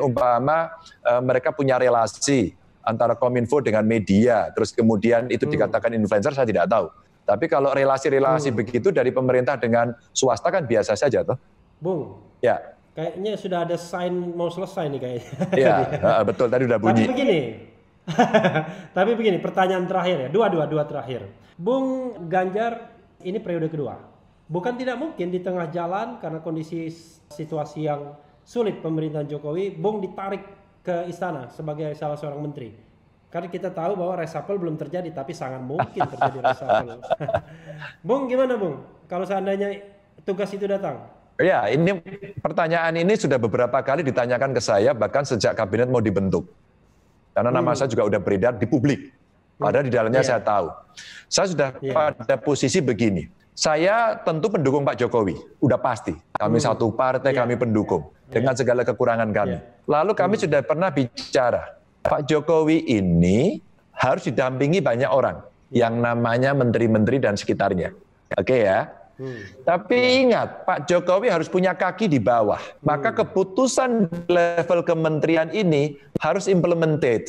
umpama mereka punya relasi antara Kominfo dengan media, terus kemudian itu dikatakan influencer, saya tidak tahu. Tapi kalau relasi-relasi begitu dari pemerintah dengan swasta kan biasa saja toh. Bung, ya. Kayaknya sudah ada sign mau selesai nih kayaknya. Iya, betul tadi udah bunyi. Tapi begini, pertanyaan terakhir ya, dua terakhir. Bung Ganjar, ini periode kedua. Bukan tidak mungkin di tengah jalan karena kondisi situasi yang sulit pemerintahan Jokowi, Bung ditarik ke istana sebagai salah seorang menteri. Karena kita tahu bahwa reshuffle belum terjadi, tapi sangat mungkin terjadi reshuffle. Bung, gimana Bung? Kalau seandainya tugas itu datang? Ya, ini pertanyaan ini sudah beberapa kali ditanyakan ke saya, bahkan sejak kabinet mau dibentuk. Karena nama saya juga udah beredar di publik. Padahal di dalamnya saya tahu. Saya sudah pada posisi begini. Saya tentu pendukung Pak Jokowi, udah pasti. Kami satu partai, kami pendukung. Dengan segala kekurangan kami. Lalu kami sudah pernah bicara, Pak Jokowi ini harus didampingi banyak orang. Yang namanya menteri-menteri dan sekitarnya. Oke ya? Tapi ingat, Pak Jokowi harus punya kaki di bawah. Maka keputusan level kementerian ini harus implemented.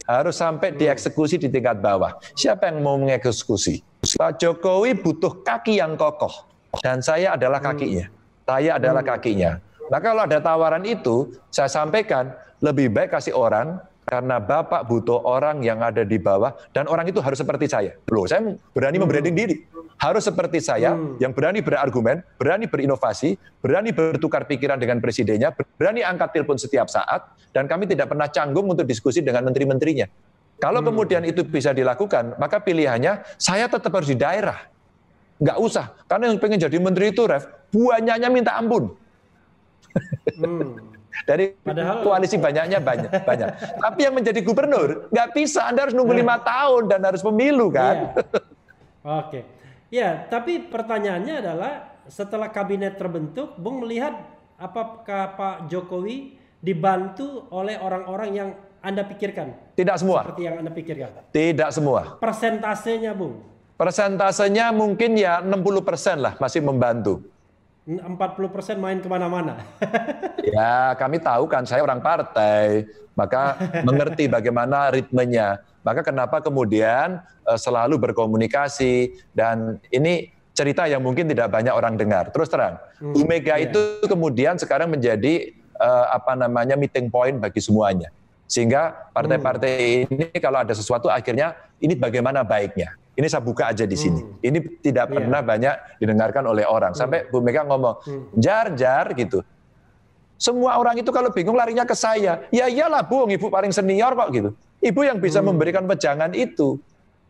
Harus sampai dieksekusi di tingkat bawah. Siapa yang mau mengeksekusi? Pak Jokowi butuh kaki yang kokoh, dan saya adalah kakinya. Saya adalah kakinya. Maka kalau ada tawaran itu, saya sampaikan, lebih baik kasih orang, karena Bapak butuh orang yang ada di bawah, dan orang itu harus seperti saya. Loh, saya berani membranding diri. Harus seperti saya, yang berani berargumen, berani berinovasi, berani bertukar pikiran dengan presidennya, berani angkat telepon setiap saat, dan kami tidak pernah canggung untuk diskusi dengan menteri-menterinya. Kalau kemudian itu bisa dilakukan, maka pilihannya saya tetap harus di daerah. Nggak usah, karena yang pengen jadi menteri itu, Ref, banyaknya minta ampun. Dari koalisi banyak. Tapi yang menjadi gubernur, nggak bisa, Anda harus nunggu 5 tahun dan harus pemilu kan. Oke. Ya, tapi pertanyaannya adalah setelah kabinet terbentuk, Bung melihat apakah Pak Jokowi dibantu oleh orang-orang yang Anda pikirkan? Tidak semua. Seperti yang Anda pikirkan? Tidak semua. Persentasenya, Bung? Persentasenya mungkin ya 60% lah masih membantu. 40% main kemana-mana. Ya, kami tahu kan, saya orang partai, maka mengerti bagaimana ritmenya. Maka kenapa kemudian selalu berkomunikasi, dan ini cerita yang mungkin tidak banyak orang dengar. Terus terang, Bu Mega itu kemudian sekarang menjadi meeting point bagi semuanya. Sehingga partai-partai ini kalau ada sesuatu akhirnya ini bagaimana baiknya. Ini saya buka aja di sini. Ini tidak pernah banyak didengarkan oleh orang. Sampai Bu Mega ngomong, jar gitu. Semua orang itu kalau bingung larinya ke saya. Ya iyalah Bung, Ibu paling senior kok gitu. Ibu yang bisa memberikan wejangan itu.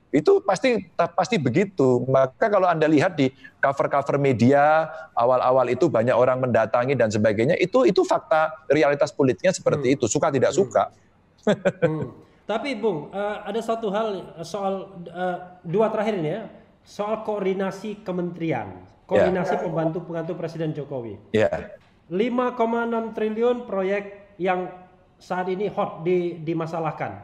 Itu pasti begitu. Maka kalau Anda lihat di cover-cover media, awal-awal itu banyak orang mendatangi dan sebagainya, itu fakta realitas politiknya seperti itu. Suka tidak suka. Tapi Bung, ada satu hal soal dua terakhir ini ya, soal koordinasi kementerian, koordinasi pembantu-pembantu Presiden Jokowi. 5,6 triliun proyek yang saat ini hot dimasalahkan,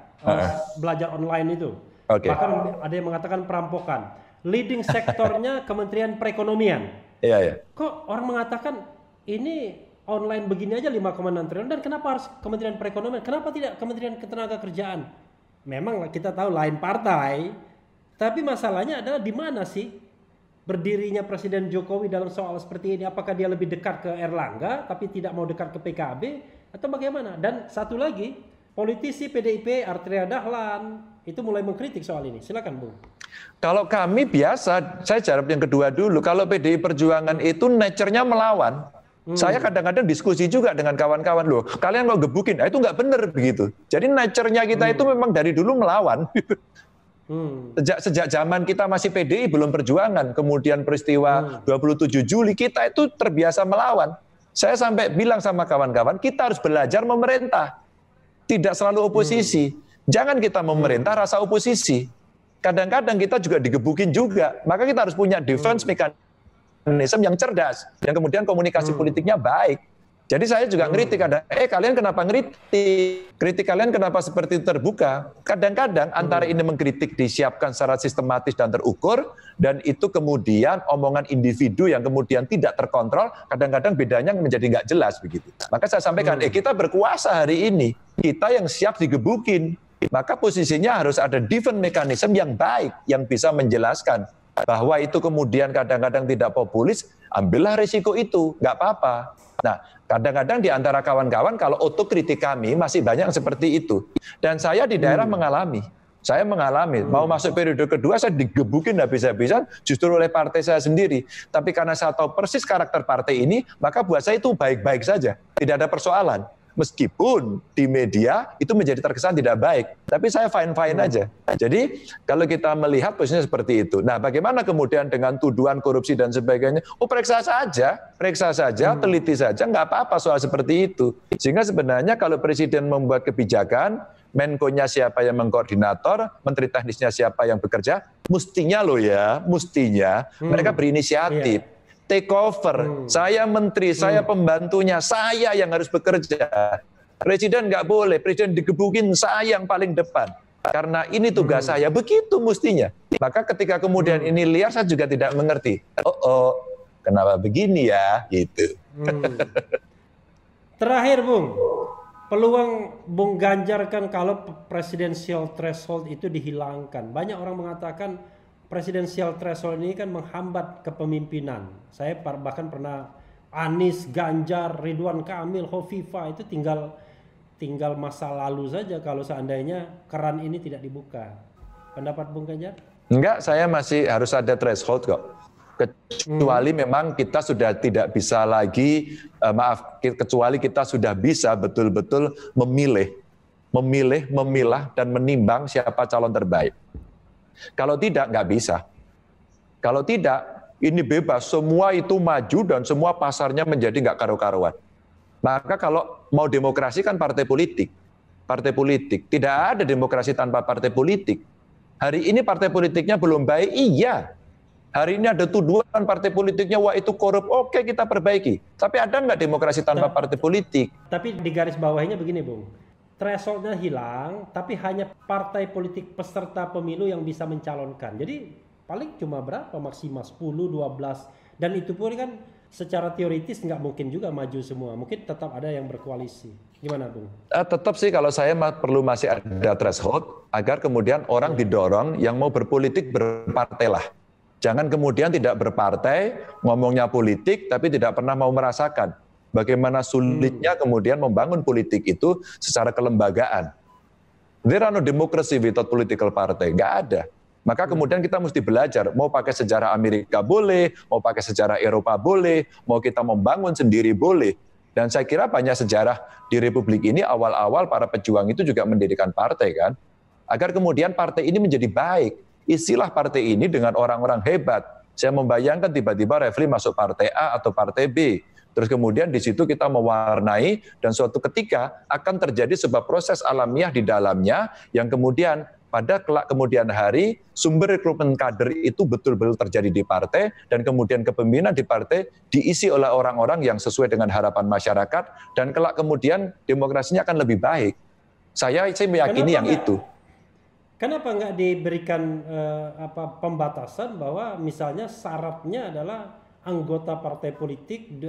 belajar online itu. Bahkan ada yang mengatakan perampokan. Leading sektornya Kementerian Perekonomian. Kok orang mengatakan ini online begini aja 5,6 triliun, dan kenapa harus Kementerian Perekonomian? Kenapa tidak Kementerian Ketenagakerjaan? Memang kita tahu lain partai, tapi masalahnya adalah di mana sih berdirinya Presiden Jokowi dalam soal seperti ini? Apakah dia lebih dekat ke Erlangga tapi tidak mau dekat ke PKB atau bagaimana? Dan satu lagi, politisi PDIP Arteria Dahlan itu mulai mengkritik soal ini. Silakan Bung. Kalau kami biasa, saya jawab yang kedua dulu. Kalau PDI Perjuangan itu nature-nya melawan. Saya kadang-kadang diskusi juga dengan kawan-kawan, loh kalian mau gebukin, itu nggak benar begitu. Jadi nature-nya kita itu memang dari dulu melawan. Sejak zaman kita masih PDI belum perjuangan, kemudian peristiwa 27 Juli kita itu terbiasa melawan. Saya sampai bilang sama kawan-kawan, kita harus belajar memerintah, tidak selalu oposisi. Jangan kita memerintah rasa oposisi. Kadang-kadang kita juga digebukin juga, maka kita harus punya defense mekanisme yang cerdas, yang kemudian komunikasi politiknya baik. Jadi saya juga ngeritik kadang, kalian kenapa ngeritik? Kritik kalian kenapa seperti itu terbuka? Kadang-kadang antara ini mengkritik disiapkan secara sistematis dan terukur, dan itu kemudian omongan individu yang kemudian tidak terkontrol, kadang-kadang bedanya menjadi nggak jelas begitu. Maka saya sampaikan, kita berkuasa hari ini, kita yang siap digebukin, maka posisinya harus ada defense mechanism yang baik, yang bisa menjelaskan bahwa itu kemudian kadang-kadang tidak populis, ambillah risiko itu, nggak apa-apa. Nah, kadang-kadang di antara kawan-kawan kalau otokritik kami masih banyak yang seperti itu. Dan saya di daerah mengalami. Saya mengalami, mau masuk periode kedua saya digebukin habis-habisan justru oleh partai saya sendiri. Tapi karena saya tahu persis karakter partai ini, maka buat saya itu baik-baik saja. Tidak ada persoalan. Meskipun di media itu menjadi terkesan tidak baik, tapi saya fine-fine aja. Jadi kalau kita melihat posisinya seperti itu. Nah, bagaimana kemudian dengan tuduhan korupsi dan sebagainya? Periksa saja, teliti saja, nggak apa-apa soal seperti itu. Sehingga sebenarnya kalau Presiden membuat kebijakan, Menko-nya siapa yang mengkoordinator, Menteri Teknisnya siapa yang bekerja, mestinya mereka berinisiatif. Take over, saya menteri, saya pembantunya, saya yang harus bekerja. Presiden nggak boleh, presiden digebukin, saya yang paling depan. Karena ini tugas saya, begitu mestinya. Maka ketika kemudian ini liar, saya juga tidak mengerti. Kenapa begini ya, gitu. Terakhir Bung, peluang Bung Ganjar kan kalau presidensial threshold itu dihilangkan. Banyak orang mengatakan presidensial threshold ini kan menghambat kepemimpinan. Saya bahkan pernah Anies, Ganjar, Ridwan Kamil, Khofifah itu tinggal masa lalu saja kalau seandainya keran ini tidak dibuka. Pendapat Bung Ganjar? Enggak, saya masih harus ada threshold kok. Kecuali memang kita sudah tidak bisa lagi, kecuali kita sudah bisa betul-betul memilah dan menimbang siapa calon terbaik. Kalau tidak, nggak bisa. Kalau tidak, ini bebas, semua itu maju dan semua pasarnya menjadi nggak karu-karuan. Maka kalau mau demokrasi kan partai politik. Partai politik. Tidak ada demokrasi tanpa partai politik. Hari ini partai politiknya belum baik, iya. Hari ini ada tuduhan partai politiknya, wah itu korup, oke kita perbaiki. Tapi ada nggak demokrasi tanpa partai politik? Tapi di garis bawahnya begini Bung, thresholdnya hilang, tapi hanya partai politik peserta pemilu yang bisa mencalonkan. Jadi paling cuma berapa, maksimal 10, 12. Dan itu pun kan secara teoritis nggak mungkin juga maju semua. Mungkin tetap ada yang berkoalisi. Gimana Bung? Tetap sih kalau saya perlu masih ada threshold, agar kemudian orang didorong yang mau berpolitik berpartailah. Jangan kemudian tidak berpartai, ngomongnya politik, tapi tidak pernah mau merasakan bagaimana sulitnya kemudian membangun politik itu secara kelembagaan. There are no democracy without political party, nggak ada. Maka kemudian kita mesti belajar, mau pakai sejarah Amerika boleh, mau pakai sejarah Eropa boleh, mau kita membangun sendiri boleh. Dan saya kira banyak sejarah di Republik ini awal-awal para pejuang itu juga mendirikan partai kan, agar kemudian partai ini menjadi baik. Isilah partai ini dengan orang-orang hebat. Saya membayangkan tiba-tiba Refli masuk partai A atau partai B. Terus kemudian di situ kita mewarnai dan suatu ketika akan terjadi sebuah proses alamiah di dalamnya yang kemudian pada kelak kemudian hari sumber rekrutmen kader itu betul-betul terjadi di partai dan kemudian kepemimpinan di partai diisi oleh orang-orang yang sesuai dengan harapan masyarakat dan kelak kemudian demokrasinya akan lebih baik. Saya meyakini yang itu. Kenapa nggak diberikan pembatasan bahwa misalnya syaratnya adalah anggota partai politik,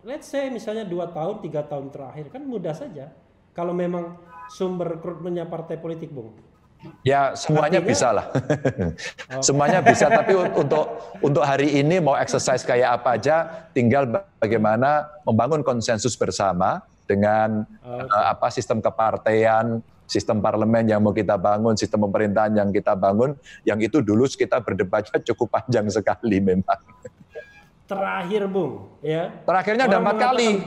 let's say misalnya 2 tahun, 3 tahun terakhir, kan mudah saja. Kalau memang sumber rekrutmennya partai politik, Bung. Ya semuanya bisa lah. Semuanya bisa, tapi untuk hari ini mau exercise kayak apa aja, tinggal bagaimana membangun konsensus bersama dengan sistem kepartaian, sistem parlemen yang mau kita bangun, sistem pemerintahan yang kita bangun, yang itu dulu kita berdebatnya cukup panjang sekali memang. Terakhir Bung, ya. Terakhirnya ada 4 kali.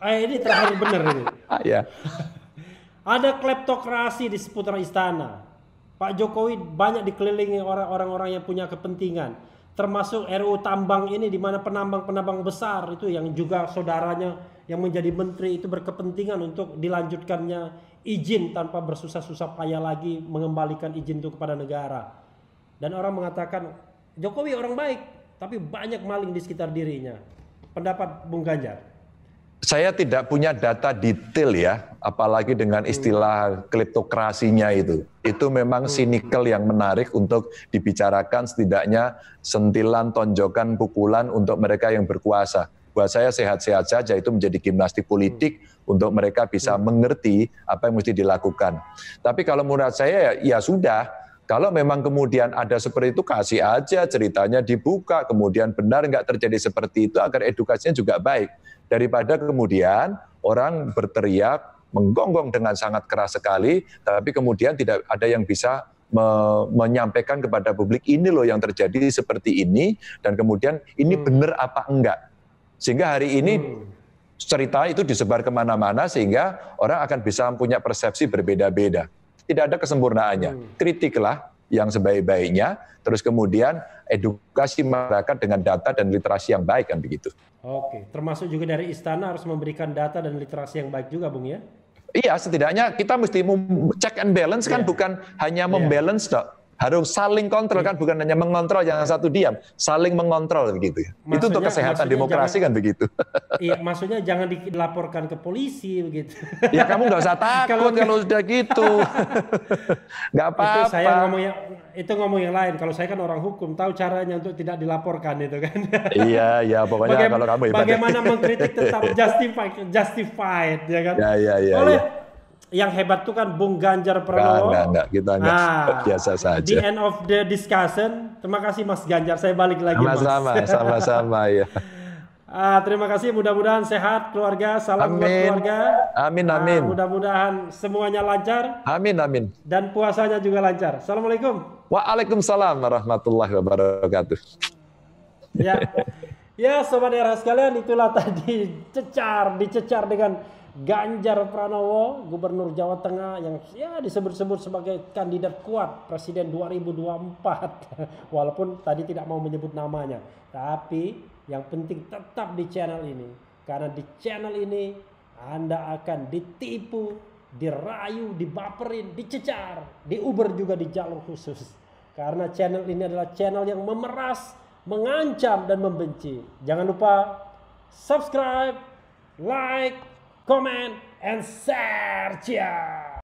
Ini terakhir benar ini. Ya. Ada kleptokrasi di seputar istana. Pak Jokowi banyak dikelilingi orang-orang yang punya kepentingan. Termasuk RUU tambang ini di mana penambang-penambang besar itu yang juga saudaranya yang menjadi menteri itu berkepentingan untuk dilanjutkannya izin tanpa bersusah-susah payah lagi mengembalikan izin itu kepada negara. Dan orang mengatakan Jokowi orang baik, tapi banyak maling di sekitar dirinya. Pendapat Bung Ganjar? Saya tidak punya data detail ya, apalagi dengan istilah kleptokrasinya itu. Itu memang sinikal yang menarik untuk dibicarakan, setidaknya sentilan, tonjokan, pukulan untuk mereka yang berkuasa. Buat saya sehat-sehat saja itu menjadi gimnastik politik untuk mereka bisa mengerti apa yang mesti dilakukan. Tapi kalau menurut saya ya sudah, kalau memang kemudian ada seperti itu kasih aja ceritanya dibuka, kemudian benar nggak terjadi seperti itu agar edukasinya juga baik. Daripada kemudian orang berteriak, menggonggong dengan sangat keras sekali, tapi kemudian tidak ada yang bisa menyampaikan kepada publik ini loh yang terjadi seperti ini, dan kemudian ini benar apa enggak. Sehingga hari ini cerita itu disebar kemana-mana sehingga orang akan bisa punya persepsi berbeda-beda. Tidak ada kesempurnaannya. Kritiklah yang sebaik-baiknya, terus kemudian edukasi masyarakat dengan data dan literasi yang baik kan begitu. Oke, termasuk juga dari istana harus memberikan data dan literasi yang baik juga, Bung ya? Iya, setidaknya kita mesti check and balance kan, bukan hanya membalance dok. Harus saling kontrol kan, bukan hanya mengontrol yang satu diam, saling mengontrol begitu. Itu untuk kesehatan demokrasi kan begitu. Iya, maksudnya jangan dilaporkan ke polisi begitu. Ya kamu nggak usah takut kalau sudah gitu. Nggak apa-apa. Itu saya ngomong yang lain. Kalau saya kan orang hukum, tahu caranya untuk tidak dilaporkan itu kan. Iya, pokoknya kalau kamu hebat. Bagaimana mengkritik tetap justified ya kan. Ya. yang hebat tuh kan Bung Ganjar Pranowo. Enggak. Kita biasa saja. The end of the discussion. Terima kasih Mas Ganjar. Saya balik lagi Mas. Sama-sama ya. Terima kasih. Mudah-mudahan sehat keluarga. Salam buat keluarga. Amin. Mudah-mudahan semuanya lancar. Amin. Dan puasanya juga lancar. Assalamualaikum. Waalaikumsalam warahmatullahi wabarakatuh. Ya Sobat RH sekalian, itulah tadi dicecar dengan Ganjar Pranowo, Gubernur Jawa Tengah yang ya disebut-sebut sebagai kandidat kuat Presiden 2024. Walaupun tadi tidak mau menyebut namanya. Tapi yang penting tetap di channel ini. Karena di channel ini Anda akan ditipu, dirayu, dibaperin, dicecar, diuber juga di jalur khusus. Karena channel ini adalah channel yang memeras, mengancam dan membenci. Jangan lupa subscribe, like, comment, and share.